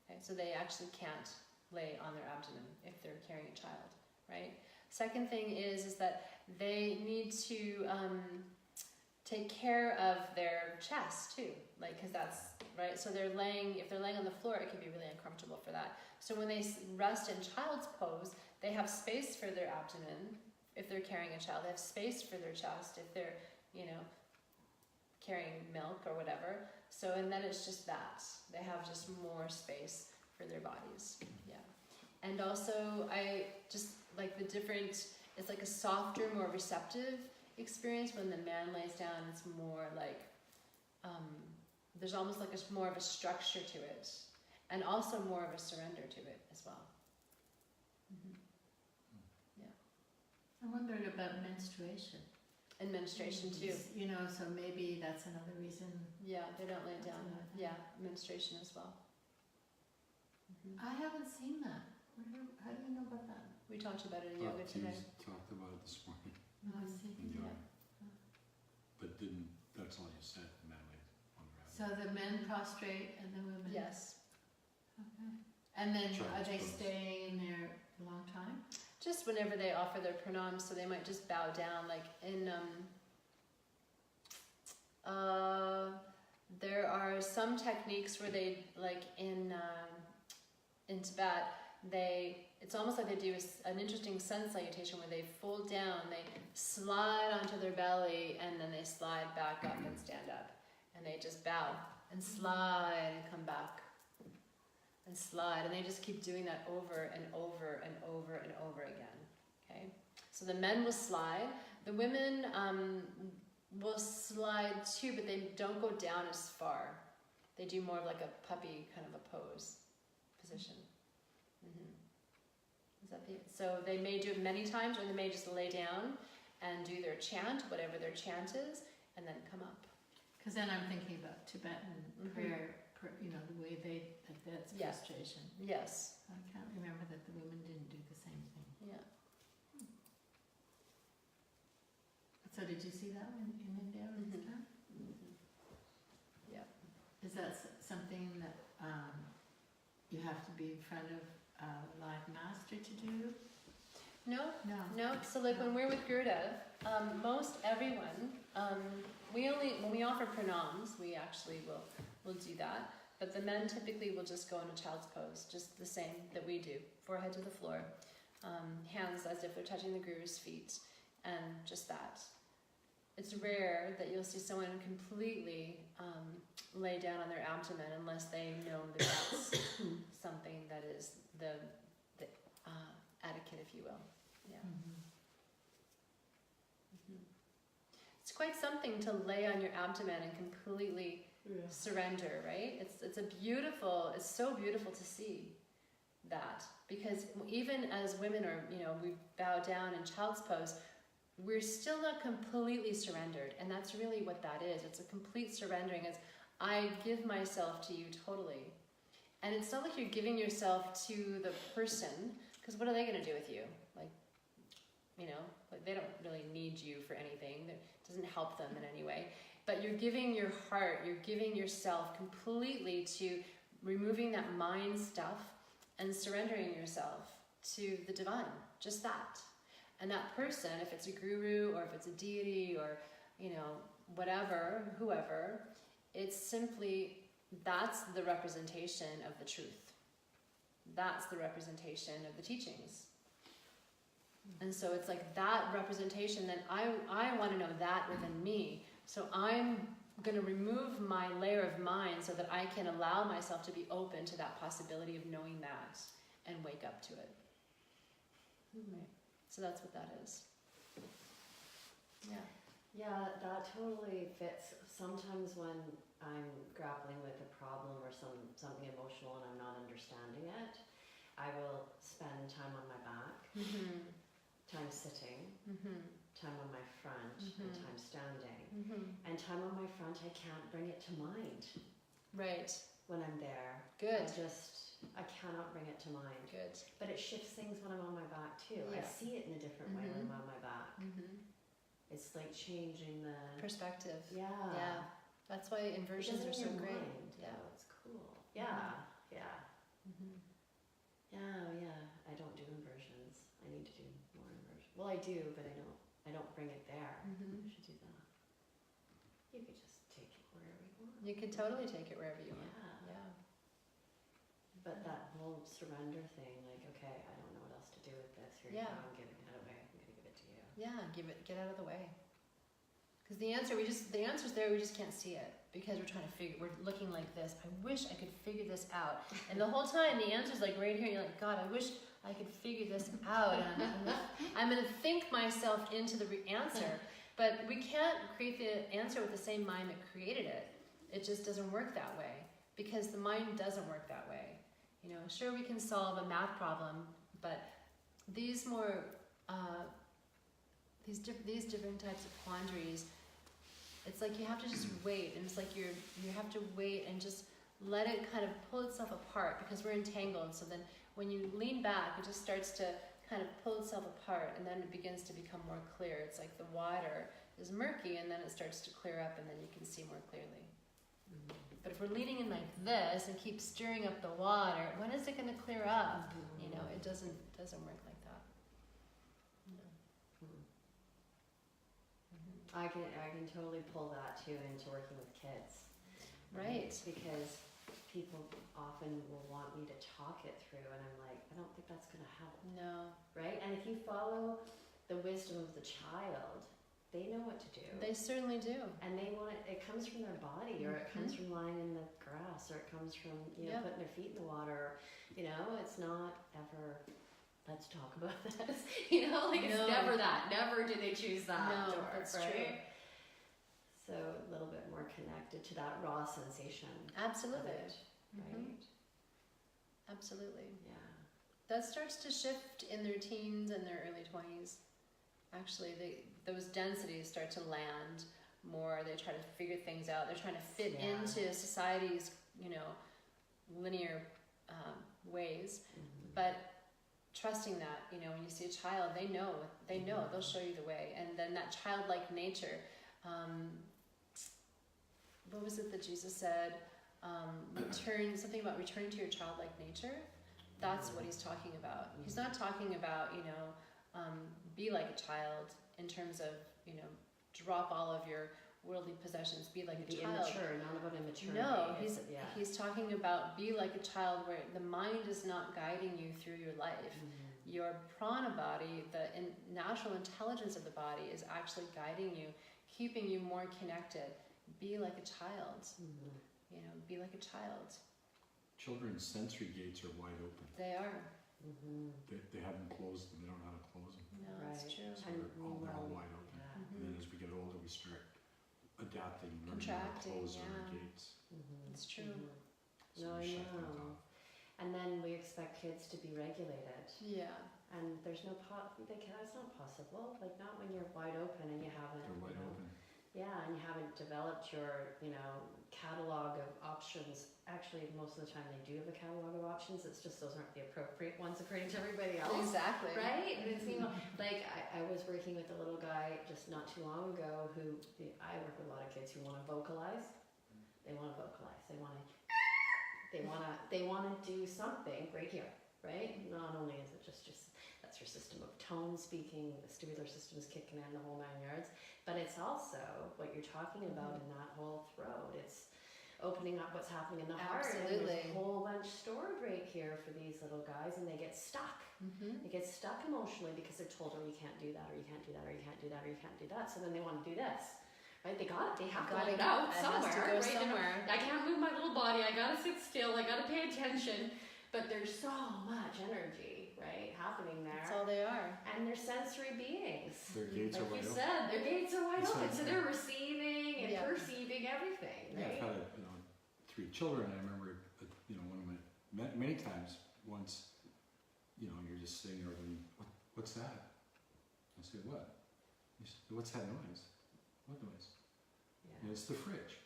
Okay? So they actually can't lay on their abdomen if they're carrying a child, right? Second thing is that they need to take care of their chest too, because that's, right? So if they're laying on the floor, it can be really uncomfortable for that. So when they rest in child's pose, they have space for their abdomen. If they're carrying a child, they have space for their chest. If they're, carrying milk or whatever. So, and then it's just that. They have just more space for their bodies. Yeah. And also, I just like the different, it's like a softer, more receptive experience when the man lays down. It's more like, there's almost like more of a structure to it. And also more of a surrender to it as well. I wondered about menstruation. And menstruation too. So maybe that's another reason. Yeah, they don't lay down. That's another thing. Yeah, menstruation as well. I haven't seen that. How do you know about that? We talked about it in yoga today. Talked about it this morning I see. in yoga. Yeah. But that's all you said, the man laid on their abdomen. So the men prostrate and the women? Yes. Okay. And then are Child's they pose. staying there a long time? Just whenever they offer their pranams, so they might just bow down. Like in, there are some techniques where they, like in Tibet, it's almost like they do an interesting sun salutation where they fold down, they slide onto their belly, and then they slide back up and stand up. And they just bow and slide and come back and slide. And they just keep doing that over and over and over and over again. Okay? So the men will slide. The women will slide too, but they don't go down as far. They do more of like a puppy kind of a pose position. So they may do it many times, or they may just lay down and do their chant, whatever their chant is, and then come up. Because then I'm thinking about Tibetan prayer, the way that's Yeah. prostration. Yes. I can't remember that the women didn't do the same thing. Yeah. So did you see that in India or Pakistan? Yeah. Is that something that you have to be in front of a live master to do? No, No. no. So like when we're with Gurudev, most everyone, when we offer pranams, we actually will do that. But the men typically will just go in a child's pose, just the same that we do, forehead to the floor, hands as if they're touching the Guru's feet, and just that. It's rare that you'll see someone completely lay down on their abdomen unless they know that that's something that is the etiquette, if you will. Yeah. It's quite something to lay on your abdomen and completely surrender, right? It's so beautiful to see that, because even as women are, we bow down in child's pose, we're still not completely surrendered, and that's really what that is. It's a complete surrendering, as I give myself to you totally. And it's not like you're giving yourself to the person, because what are they going to do with you? Like they don't really need you for anything. It doesn't help them in any way. But you're giving your heart, you're giving yourself completely to removing that mind stuff and surrendering yourself to the divine, just that. And that person, if it's a guru or if it's a deity or, whatever, whoever, it's simply, that's the representation of the truth. That's the representation of the teachings. And so it's like that representation, then I want to know that within me. So I'm going to remove my layer of mind so that I can allow myself to be open to that possibility of knowing that and wake up to it. Right. So that's what that is. Yeah. Yeah, that totally fits. Sometimes when I'm grappling with a problem or something emotional and I'm not understanding it, I will spend time on my back, time sitting, time on my front, and time standing. And time on my front, I can't bring it to mind. Right. When I'm there. Good. I cannot bring it to mind. Good. But it shifts things when I'm on my back too. Yeah. I see it in a different way when I'm on my back. It's like changing the perspective. Yeah. Yeah. That's why inversions are so great. Mind, yeah. It's cool. Yeah. Yeah. Yeah. I don't do inversions. I need to do more inversions. Well, I do, but I don't bring it there. I should do that. You could just take it wherever you want. You can totally take it wherever you want. Yeah. Yeah. But that whole surrender thing, like, okay, I don't know what else to do with this. Here you go, I'm giving it away. I'm going to give it to you. Yeah, get out of the way. Because the answer's there, we just can't see it. Because we're looking like this. I wish I could figure this out. And the whole time, the answer's like right here. And you're like, God, I wish I could figure this out. And I'm going to think myself into the answer. But we can't create the answer with the same mind that created it. It just doesn't work that way. Because the mind doesn't work that way. Sure, we can solve a math problem, but these these different types of quandaries, it's like you have to just wait, and it's like you have to wait and just let it kind of pull itself apart, because we're entangled. So then when you lean back, it just starts to kind of pull itself apart, and then it begins to become more clear. It's like the water is murky, and then it starts to clear up, and then you can see more clearly. But if we're leaning in like this and keep stirring up the water, when is it going to clear up? It doesn't work like that. No. I can totally pull that too into working with kids. Right. Because people often will want me to talk it through, and I'm like, I don't think that's going to help. No. Right? And if you follow the wisdom of the child, they know what to do. They certainly do. And they want it comes from their body, or it comes from lying in the grass, or it comes from, putting their feet in the water. It's not ever, let's talk about this. It's never that. Never do they choose that. No, that's true. So a little bit more connected to that raw sensation. Absolutely. Of it, right? Absolutely. Yeah. That starts to shift in their teens and their early 20s. Actually, those densities start to land more. They try to figure things out. They're trying to fit into society's, linear ways. But trusting that, when you see a child, they know, they'll show you the way. And then that childlike nature, what was it that Jesus said? something about returning to your childlike nature. That's what he's talking about. He's not talking about, be like a child in terms of, drop all of your worldly possessions, be like a Be child. immature, not about immaturity. No, Yeah. he's talking about be like a child where the mind is not guiding you through your life. Your prana body, the natural intelligence of the body is actually guiding you, keeping you more connected. Be like a child. Be like a child. Children's sensory gates are wide open. They are. They haven't closed them. They don't know how to close them. No, that's true. So they're all wide open. And then as we get older, we start adapting, learning how to Contracting, close our yeah. gates. It's true. So No, I we shut things know. off. And then we expect kids to be regulated. Yeah. And there's no that's not possible. Like, not when you're wide open and you haven't. They're wide open. Yeah, and you haven't developed your, catalog of options. Actually, most of the time they do have a catalog of options. It's just those aren't the appropriate ones according to everybody else. Exactly. Right? And it's, like I was working with a little guy just not too long ago I work with a lot of kids who want to vocalize. They want to vocalize. They want to do something right here, right? Not only is it just that's your system of tone speaking, the vestibular system is kicking in, the whole 9 yards, but it's also what you're talking about in that whole throat. It's opening up what's happening in the heart. And there's a whole bunch stored right here for these little guys, and they get stuck. They get stuck emotionally because they're told, oh, you can't do that, or you can't do that, or you can't do that, or you can't do that. So then they want to do this. Right? They have to let it out somewhere. Right? Somewhere. I can't move my little body. I gotta sit still. I gotta pay attention. But there's so much energy, right, happening there. That's all they are. And they're sensory beings. Their gates are like wide you open. said, their gates are wide It's open. like- So they're receiving and Yeah. perceiving everything, Yeah, right? I've had 3 children. I remember, one of my many times. Once, you're just sitting there going, "What's that?" I say, "What?" He said, "What's that noise?" "What noise?" Yeah. "And it's the fridge."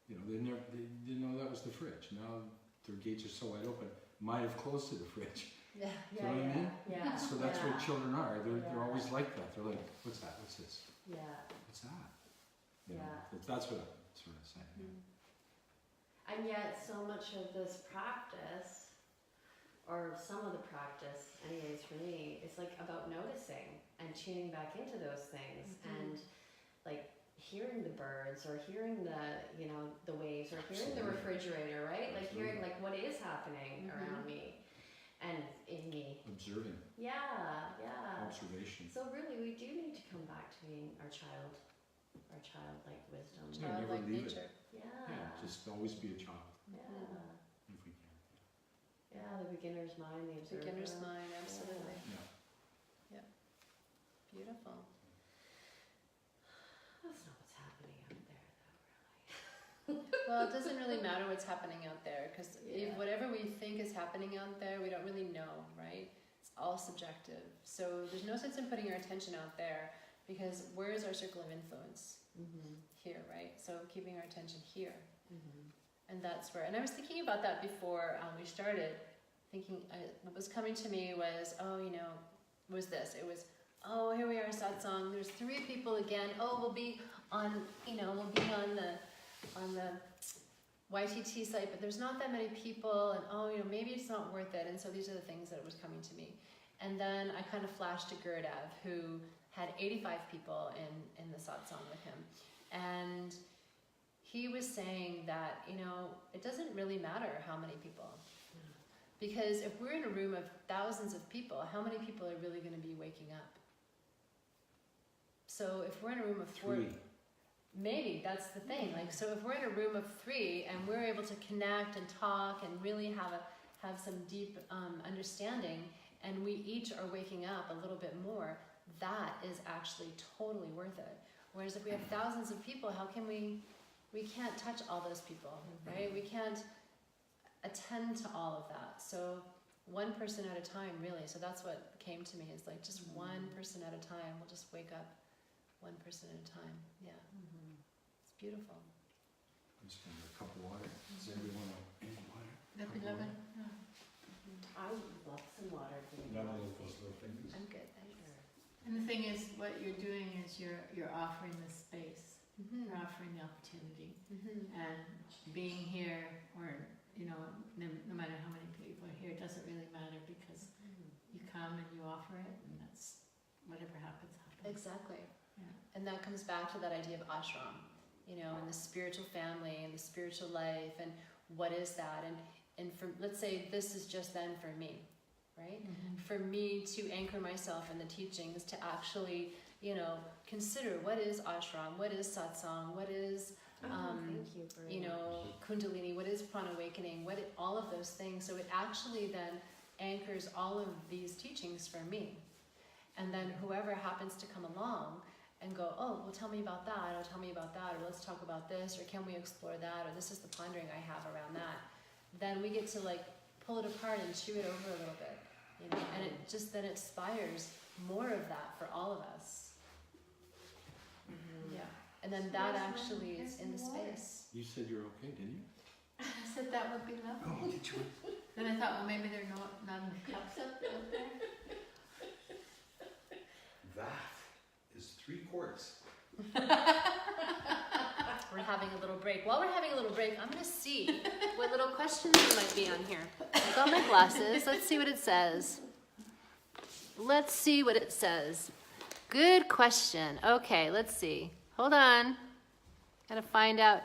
They didn't know that was the fridge. Now their gates are so wide open. Might have closed to the fridge. Yeah. You know what I mean? Yeah. So that's what children are. They're Yeah. always like that. They're like, "What's that? What's this? Yeah. What's that?" Yeah. That's what I'm sort of saying. And yet, so much of this practice, or some of the practice, anyways, for me, is like about noticing and tuning back into those things and like hearing the birds or hearing the waves or hearing the refrigerator, right? Like hearing like what is happening around me and in me. Observing. Yeah. Observation. So really, we do need to come back to being our childlike wisdom. Yeah, never Childlike leave it. nature. Yeah, just always be a child Yeah. if we can. Yeah, the beginner's mind, the observer. Beginner's mind, absolutely. Yeah. Beautiful. That's not what's happening out there, though, really. Well, it doesn't really matter what's happening out there because Yeah. whatever we think is happening out there, we don't really know, right? It's all subjective. So there's no sense in putting our attention out there because where is our circle of influence? Here, right? So keeping our attention here. And that's where, and I was thinking about that before we started, thinking, what was coming to me was, was this. It was, here we are, Satsang, there's 3 people again, we'll be on the YTT site, but there's not that many people, and maybe it's not worth it, and so these are the things that was coming to me. And then I kind of flashed to Gurdev, who had 85 people in the Satsang with him, and he was saying that, it doesn't really matter how many people. Because if we're in a room of thousands of people, how many people are really going to be waking up? So if we're in a room of 3. maybe that's the thing. Like, so if we're in a room of 3 and we're able to connect and talk and really have some deep understanding, and we each are waking up a little bit more, that is actually totally worth it. Whereas if we have thousands of people, how can we can't touch all those people, right? We can't attend to all of that. So one person at a time, really. So that's what came to me, is like just one person at a time. We'll just wake up one person at a time. Yeah. It's beautiful. I'm just going to get a cup of water. Does everyone want any water? That'd be lovely. Yeah. I would love some water. Those little fingers. I'm good, thanks. And the thing is, what you're doing is you're offering the space, you're offering the opportunity, and being here, or Exactly. Yeah. And that comes back to that idea of ashram, you know, and the spiritual family and the spiritual life, and what is that? And for, let's say this is just then for me, right? For me to anchor myself in the teachings, to actually, you know, consider what is ashram, what is satsang, what is, Thank you for you know, kundalini, what is prana awakening, all of those things. So it actually then anchors all of these teachings for me. And then whoever happens to come along and go, oh, well, tell me about that, or tell me about that, or let's talk about this, or can we explore that, or this is the pondering I have around that. Then we get to like pull it apart and chew it over a little bit, you know, and it just then inspires more of that for all of us. Yeah, and then that actually is in the space. You said you're okay, didn't you? I said that would be lovely. Oh, did you? Then I thought, well, maybe they're not enough cups up there. That is 3 quarts. We're having a little break. While we're having a little break, I'm going to see what little questions there might be on here. I got my glasses. Let's see what it says. Let's see what it says. Good question. Okay, let's see. Hold on. Gotta find out.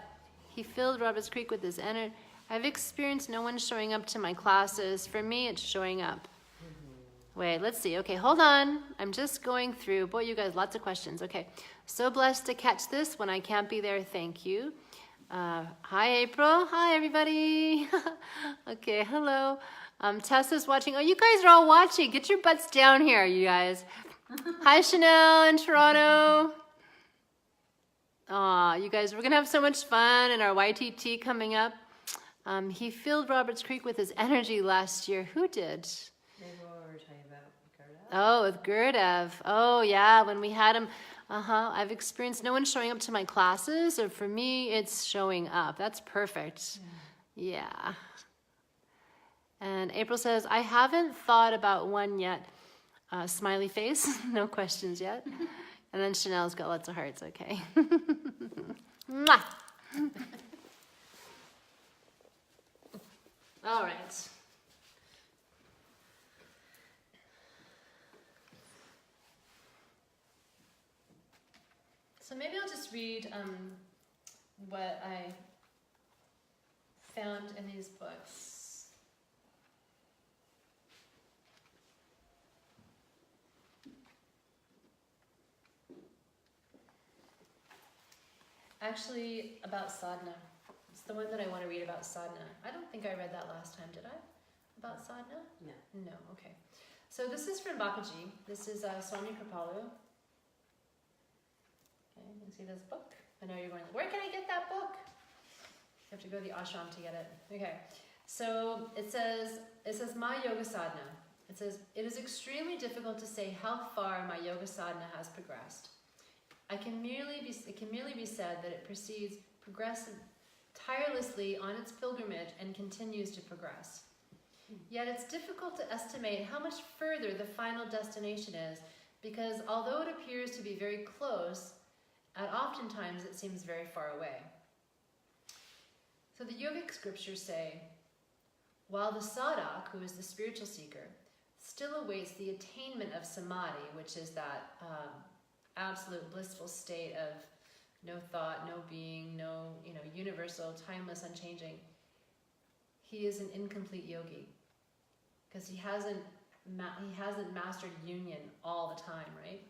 He filled Roberts Creek with his energy. I've experienced no one showing up to my classes. For me, it's showing up. Wait, let's see. Okay, hold on. I'm just going through. Boy, you guys, lots of questions. Okay. So blessed to catch this when I can't be there. Thank you. Hi, April. Hi, everybody. Okay, hello. Tessa's watching. Oh, you guys are all watching. Get your butts down here, you guys. Hi, Chanel in Toronto. Aw, you guys, we're going to have so much fun in our YTT coming up. He filled Roberts Creek with his energy last year. Who did? Maybe what we were talking about Gurdev. Oh, with Gurdev. Oh, yeah, when we had him. I've experienced no one showing up to my classes, or for me, it's showing up. That's perfect. Yeah. And April says, I haven't thought about one yet. Smiley face, no questions yet. And then Chanel's got lots of hearts, okay. Mwah! All right. So maybe I'll just read what I found in these books. Actually, about sadhana. It's the one that I want to read about sadhana. I don't think I read that last time, did I? About sadhana? No. No, okay. So this is from Babaji. This is Swami Kripalu. Okay, you can see this book. I know you're going, where can I get that book? You have to go to the ashram to get it. Okay, so it says my yoga sadhana. It says, it is extremely difficult to say how far my yoga sadhana has progressed. It can merely be said that it proceeds tirelessly on its pilgrimage and continues to progress. Yet it's difficult to estimate how much further the final destination is, because although it appears to be very close, oftentimes it seems very far away. So the yogic scriptures say, while the sadhak, who is the spiritual seeker, still awaits the attainment of samadhi, which is that absolute blissful state of no thought, no being, no, universal, timeless, unchanging, he is an incomplete yogi, because he hasn't mastered union all the time, right?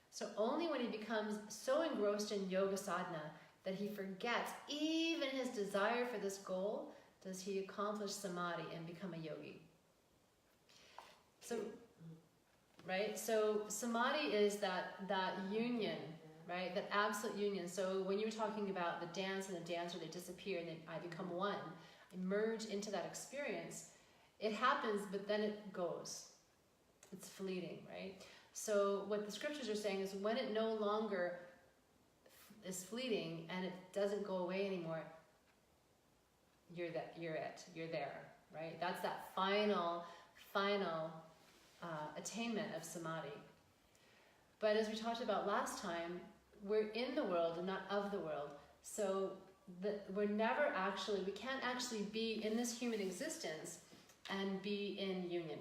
So only when he becomes so engrossed in yoga sadhana that he forgets even his desire for this goal does he accomplish samadhi and become a yogi. So, right? So samadhi is that union, right? That absolute union. So when you were talking about the dance and the dancer, they disappear and I become one. I merge into that experience. It happens, but then it goes. It's fleeting, right? So what the scriptures are saying is when it no longer is fleeting and it doesn't go away anymore, you're there, right? That's that final attainment of samadhi. But as we talked about last time, we're in the world and not of the world. So we can't actually be in this human existence and be in union.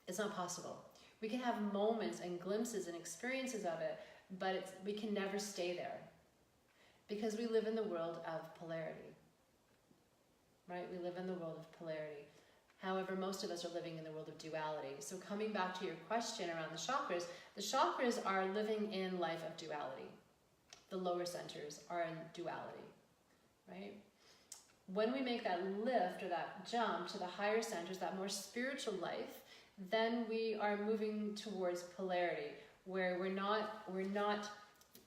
It's not possible. We can have moments and glimpses and experiences of it, but we can never stay there because we live in the world of polarity, right? We live in the world of polarity. However, most of us are living in the world of duality. So coming back to your question around the chakras are living in life of duality. The lower centers are in duality, right? When we make that lift or that jump to the higher centers, that more spiritual life, then we are moving towards polarity, where we're not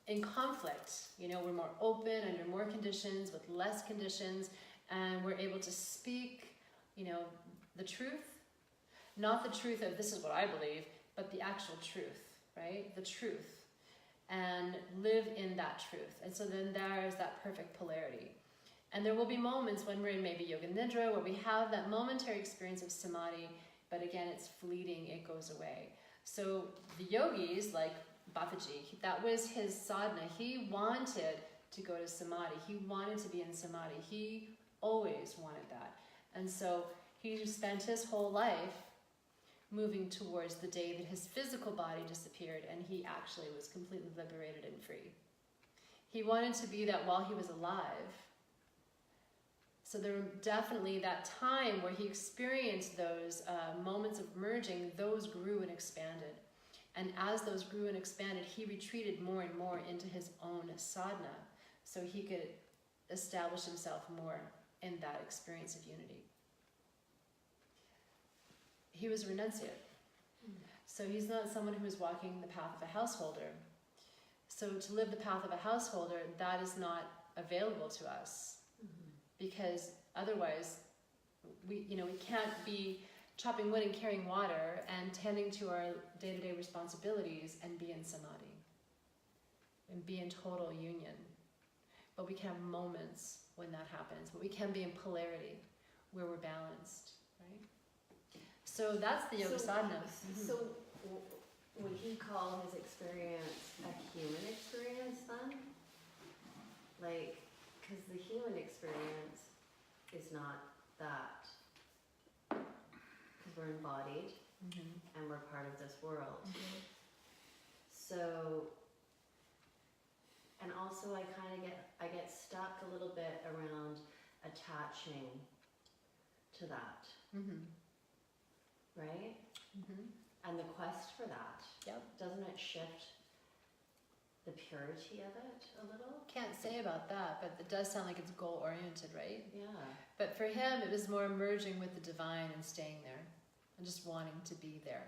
in conflict. You know, we're more open under more conditions, with less conditions, and we're able to speak, you know, the truth. Not the truth of this is what I believe, but the actual truth, right? The truth. And live in that truth. And so then there is that perfect polarity. And there will be moments when we're in maybe yoga nidra, where we have that momentary experience of samadhi, but again, it's fleeting, it goes away. So the yogis, like Babaji, that was his sadhana. He wanted to go to samadhi. He wanted to be in samadhi. He always wanted that. And so he spent his whole life moving towards the day that his physical body disappeared and he actually was completely liberated and free. He wanted to be that while he was alive. So there were definitely that time where he experienced those moments of merging, those grew and expanded. And as those grew and expanded, he retreated more and more into his own sadhana so he could establish himself more in that experience of unity. He was a renunciate. So he's not someone who is walking the path of a householder. So to live the path of a householder, that is not available to us. Because otherwise, we can't be chopping wood and carrying water and tending to our day-to-day responsibilities and be in samadhi and be in total union. But we can have moments when that happens, but we can be in polarity where we're balanced, right? So that's the yoga sadhana. So would he call his experience a human experience then? Like, because the human experience is not that. Because we're embodied and we're part of this world. So, and also I get stuck a little bit around attaching to that. Right? And the quest for that. Yep. Doesn't it shift the purity of it a little? Can't say about that, but it does sound like it's goal-oriented, right? Yeah. But for him, it was more merging with the divine and staying there and just wanting to be there.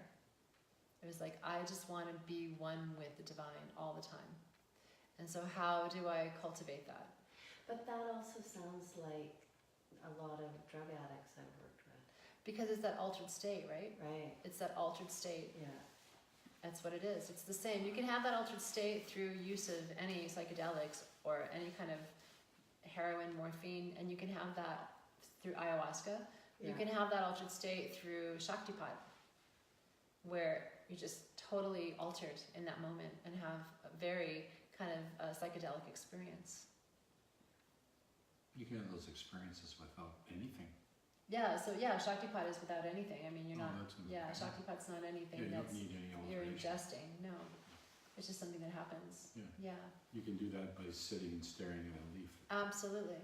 It was like, I just want to be one with the divine all the time. And so how do I cultivate that? But that also sounds like a lot of drug addicts I've worked with. Because it's that altered state, right? Right. It's that altered state. Yeah. That's what it is. It's the same. You can have that altered state through use of any psychedelics or any kind of heroin, morphine, and you can have that through ayahuasca. You can have that altered state through Shaktipat, where you're just totally altered in that moment and have a very kind of psychedelic experience. You can have those experiences without anything. Yeah, so Shaktipat is without anything. I mean, you're not, That's okay. Shaktipat's not anything You that's don't need any you're alteration. ingesting. No, it's just something that happens. Yeah. You can do that by sitting and staring at a leaf. Absolutely.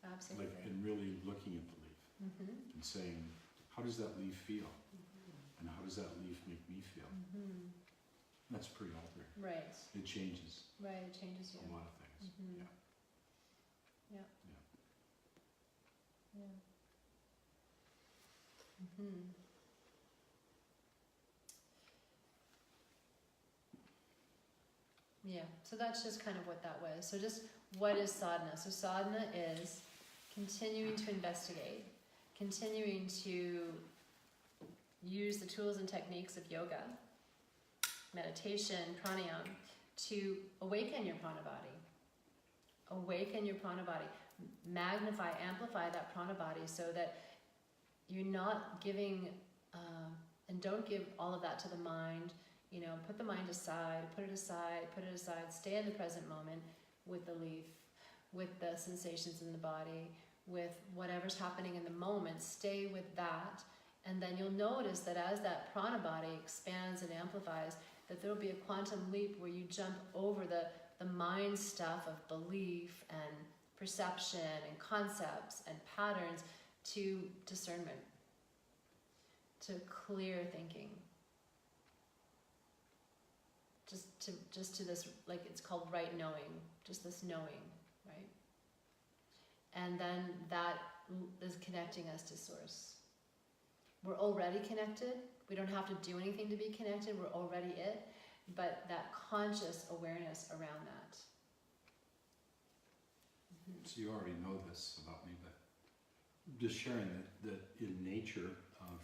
Like, Absolutely. and really looking at the leaf and saying, how does that leaf feel? And how does that leaf make me feel? That's pretty altered. Right. It changes Right, it changes you. a lot of things. Yeah. Yeah, so that's just kind of what that was. So just what is sadhana? So sadhana is continuing to investigate, continuing to use the tools and techniques of yoga, meditation, pranayama, to awaken your prana body. Awaken your prana body. Magnify, amplify that prana body so that you're not giving, and don't give all of that to the mind. You know, put the mind aside, put it aside, stay in the present moment with the leaf, with the sensations in the body, with whatever's happening in the moment. Stay with that And then you'll notice that as that prana body expands and amplifies, that there'll be a quantum leap where you jump over the mind stuff of belief and perception and concepts and patterns to discernment, to clear thinking. Just to this, like it's called right knowing, just this knowing, right? And then that is connecting us to Source. We're already connected. We don't have to do anything to be connected. We're already it. But that conscious awareness around that. So you already know this about me, but just sharing that in nature,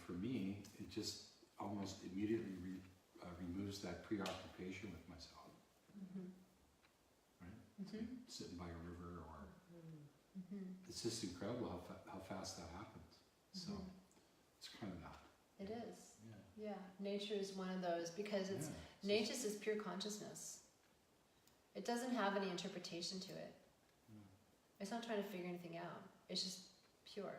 for me, it just almost immediately removes that preoccupation with myself. Right? Sitting by a river, or it's just incredible how fast that happens. So it's kind of that. It is. Yeah. Nature is one of those because it's nature is pure consciousness. It doesn't have any interpretation to it. It's not trying to figure anything out. It's just pure.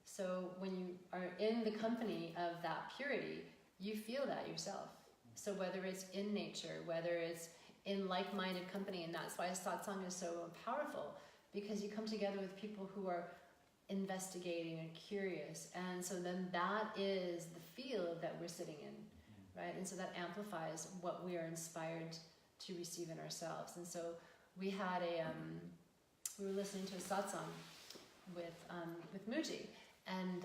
So when you are in the company of that purity, you feel that yourself. So whether it's in nature, whether it's in like-minded company, and that's why Satsang is so powerful, because you come together with people who are investigating and curious, and so then that is the field that we're sitting in, right? And so that amplifies what we are inspired to receive in ourselves. And so we had we were listening to a satsang with Muji, and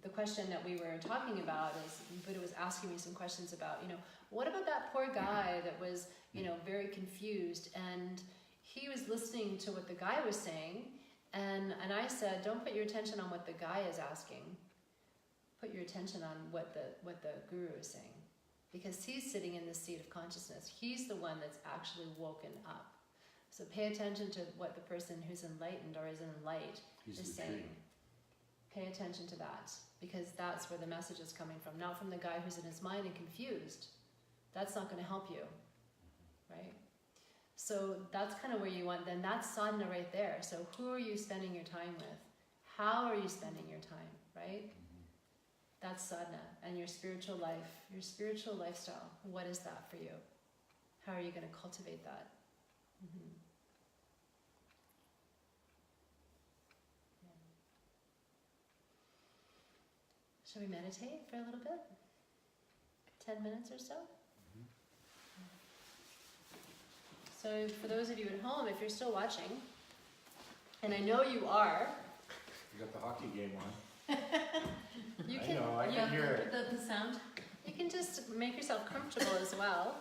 the question that we were talking about is, Buddha was asking me some questions about, what about that poor guy that was, very confused, and he was listening to what the guy was saying, and I said, don't put your attention on what the guy is asking, put your attention on what the guru is saying, because he's sitting in the seat of consciousness. He's the one that's actually woken up. So pay attention to what the person who's enlightened or is in light is saying. Pay attention to that, because that's where the message is coming from, not from the guy who's in his mind and confused. That's not going to help you, right? So that's kind of where you want, then that's sadhana right there. So who are you spending your time with? How are you spending your time, right? That's sadhana. And your spiritual life, your spiritual lifestyle, what is that for you? How are you going to cultivate that? Shall we meditate for a little bit? 10 minutes or so? So for those of you at home, if you're still watching, and I know you are. You got the hockey game on. You I can, know, I can hear it. The sound. You can just make yourself comfortable as well.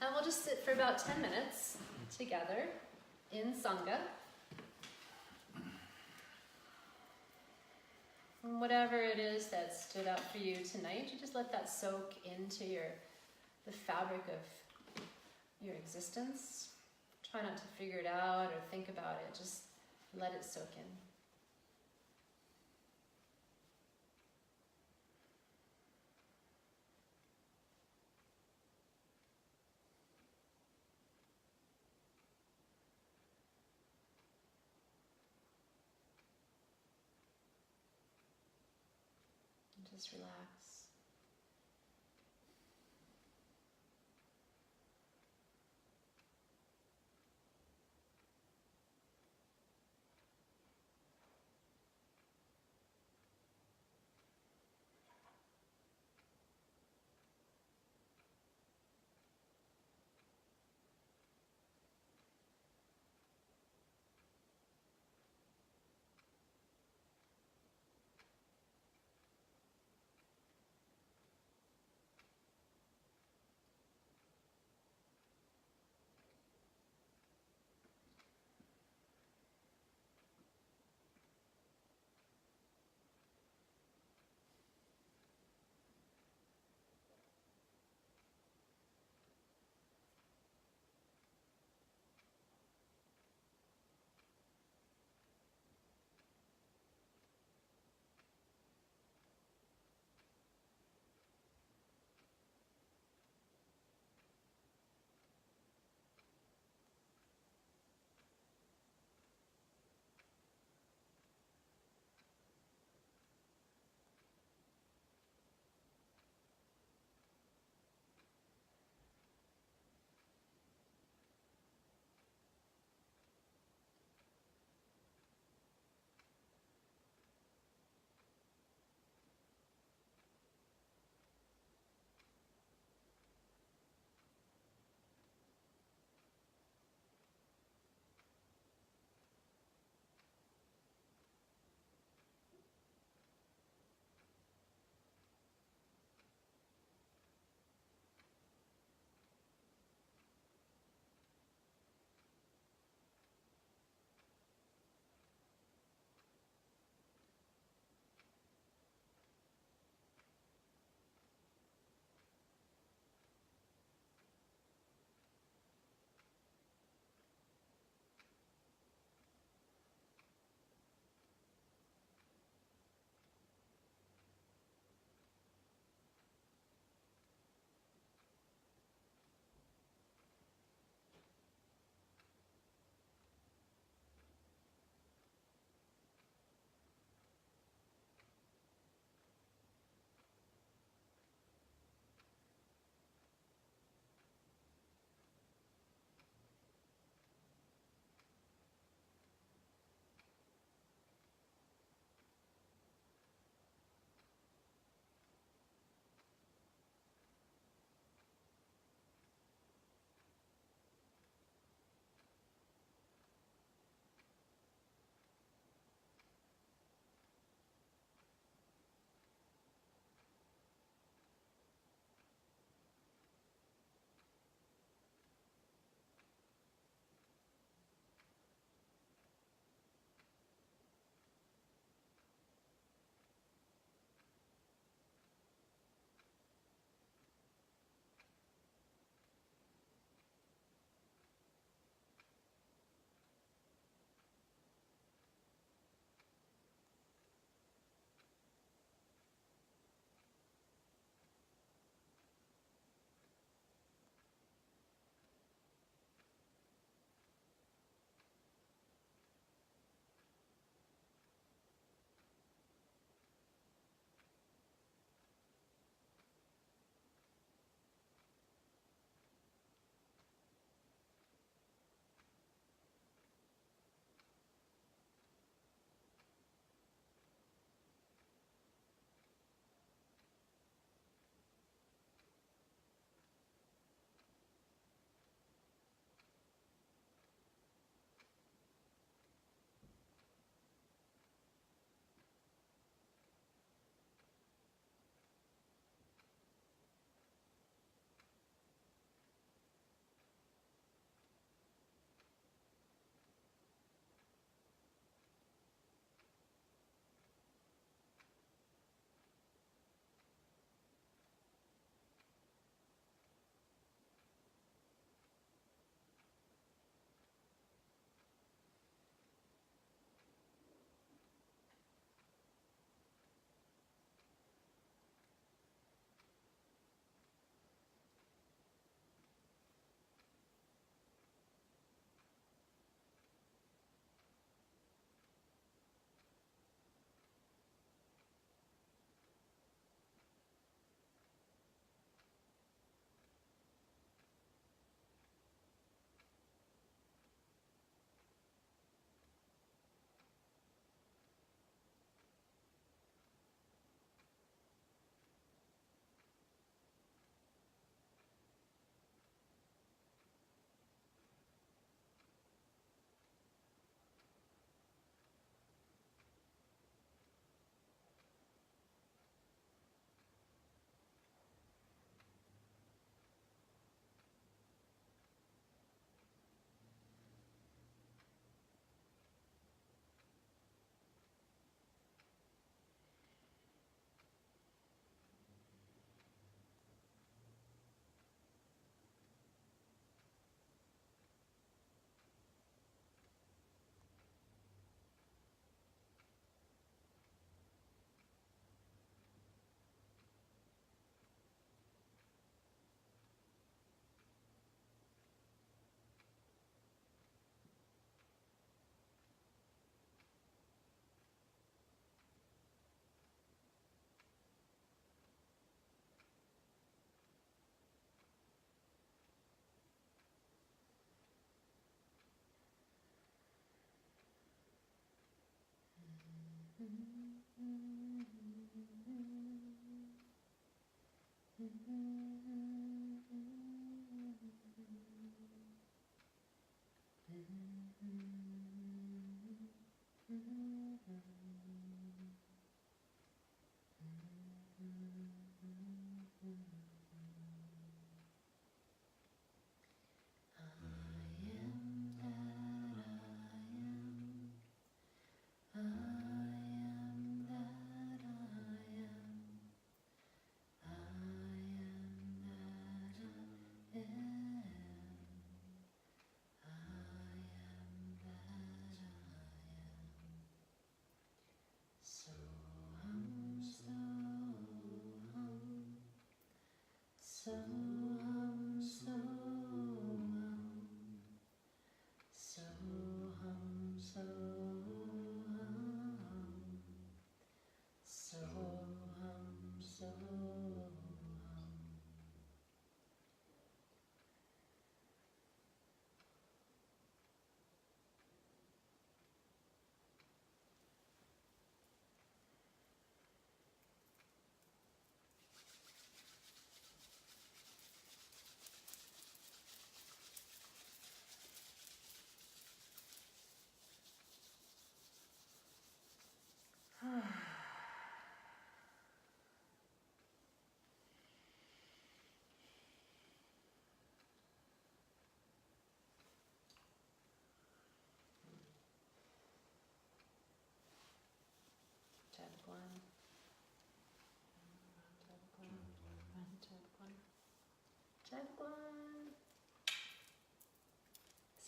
And we'll just sit for about 10 minutes together in Sangha. And whatever it is that stood out for you tonight, you just let that soak into the fabric of your existence. Try not to figure it out or think about it. Just let it soak in. And just relax.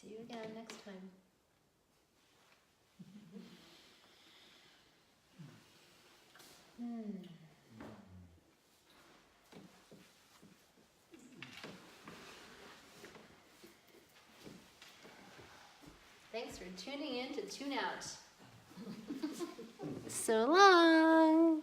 See you again next time. Thanks for tuning in to Tune Out. So long.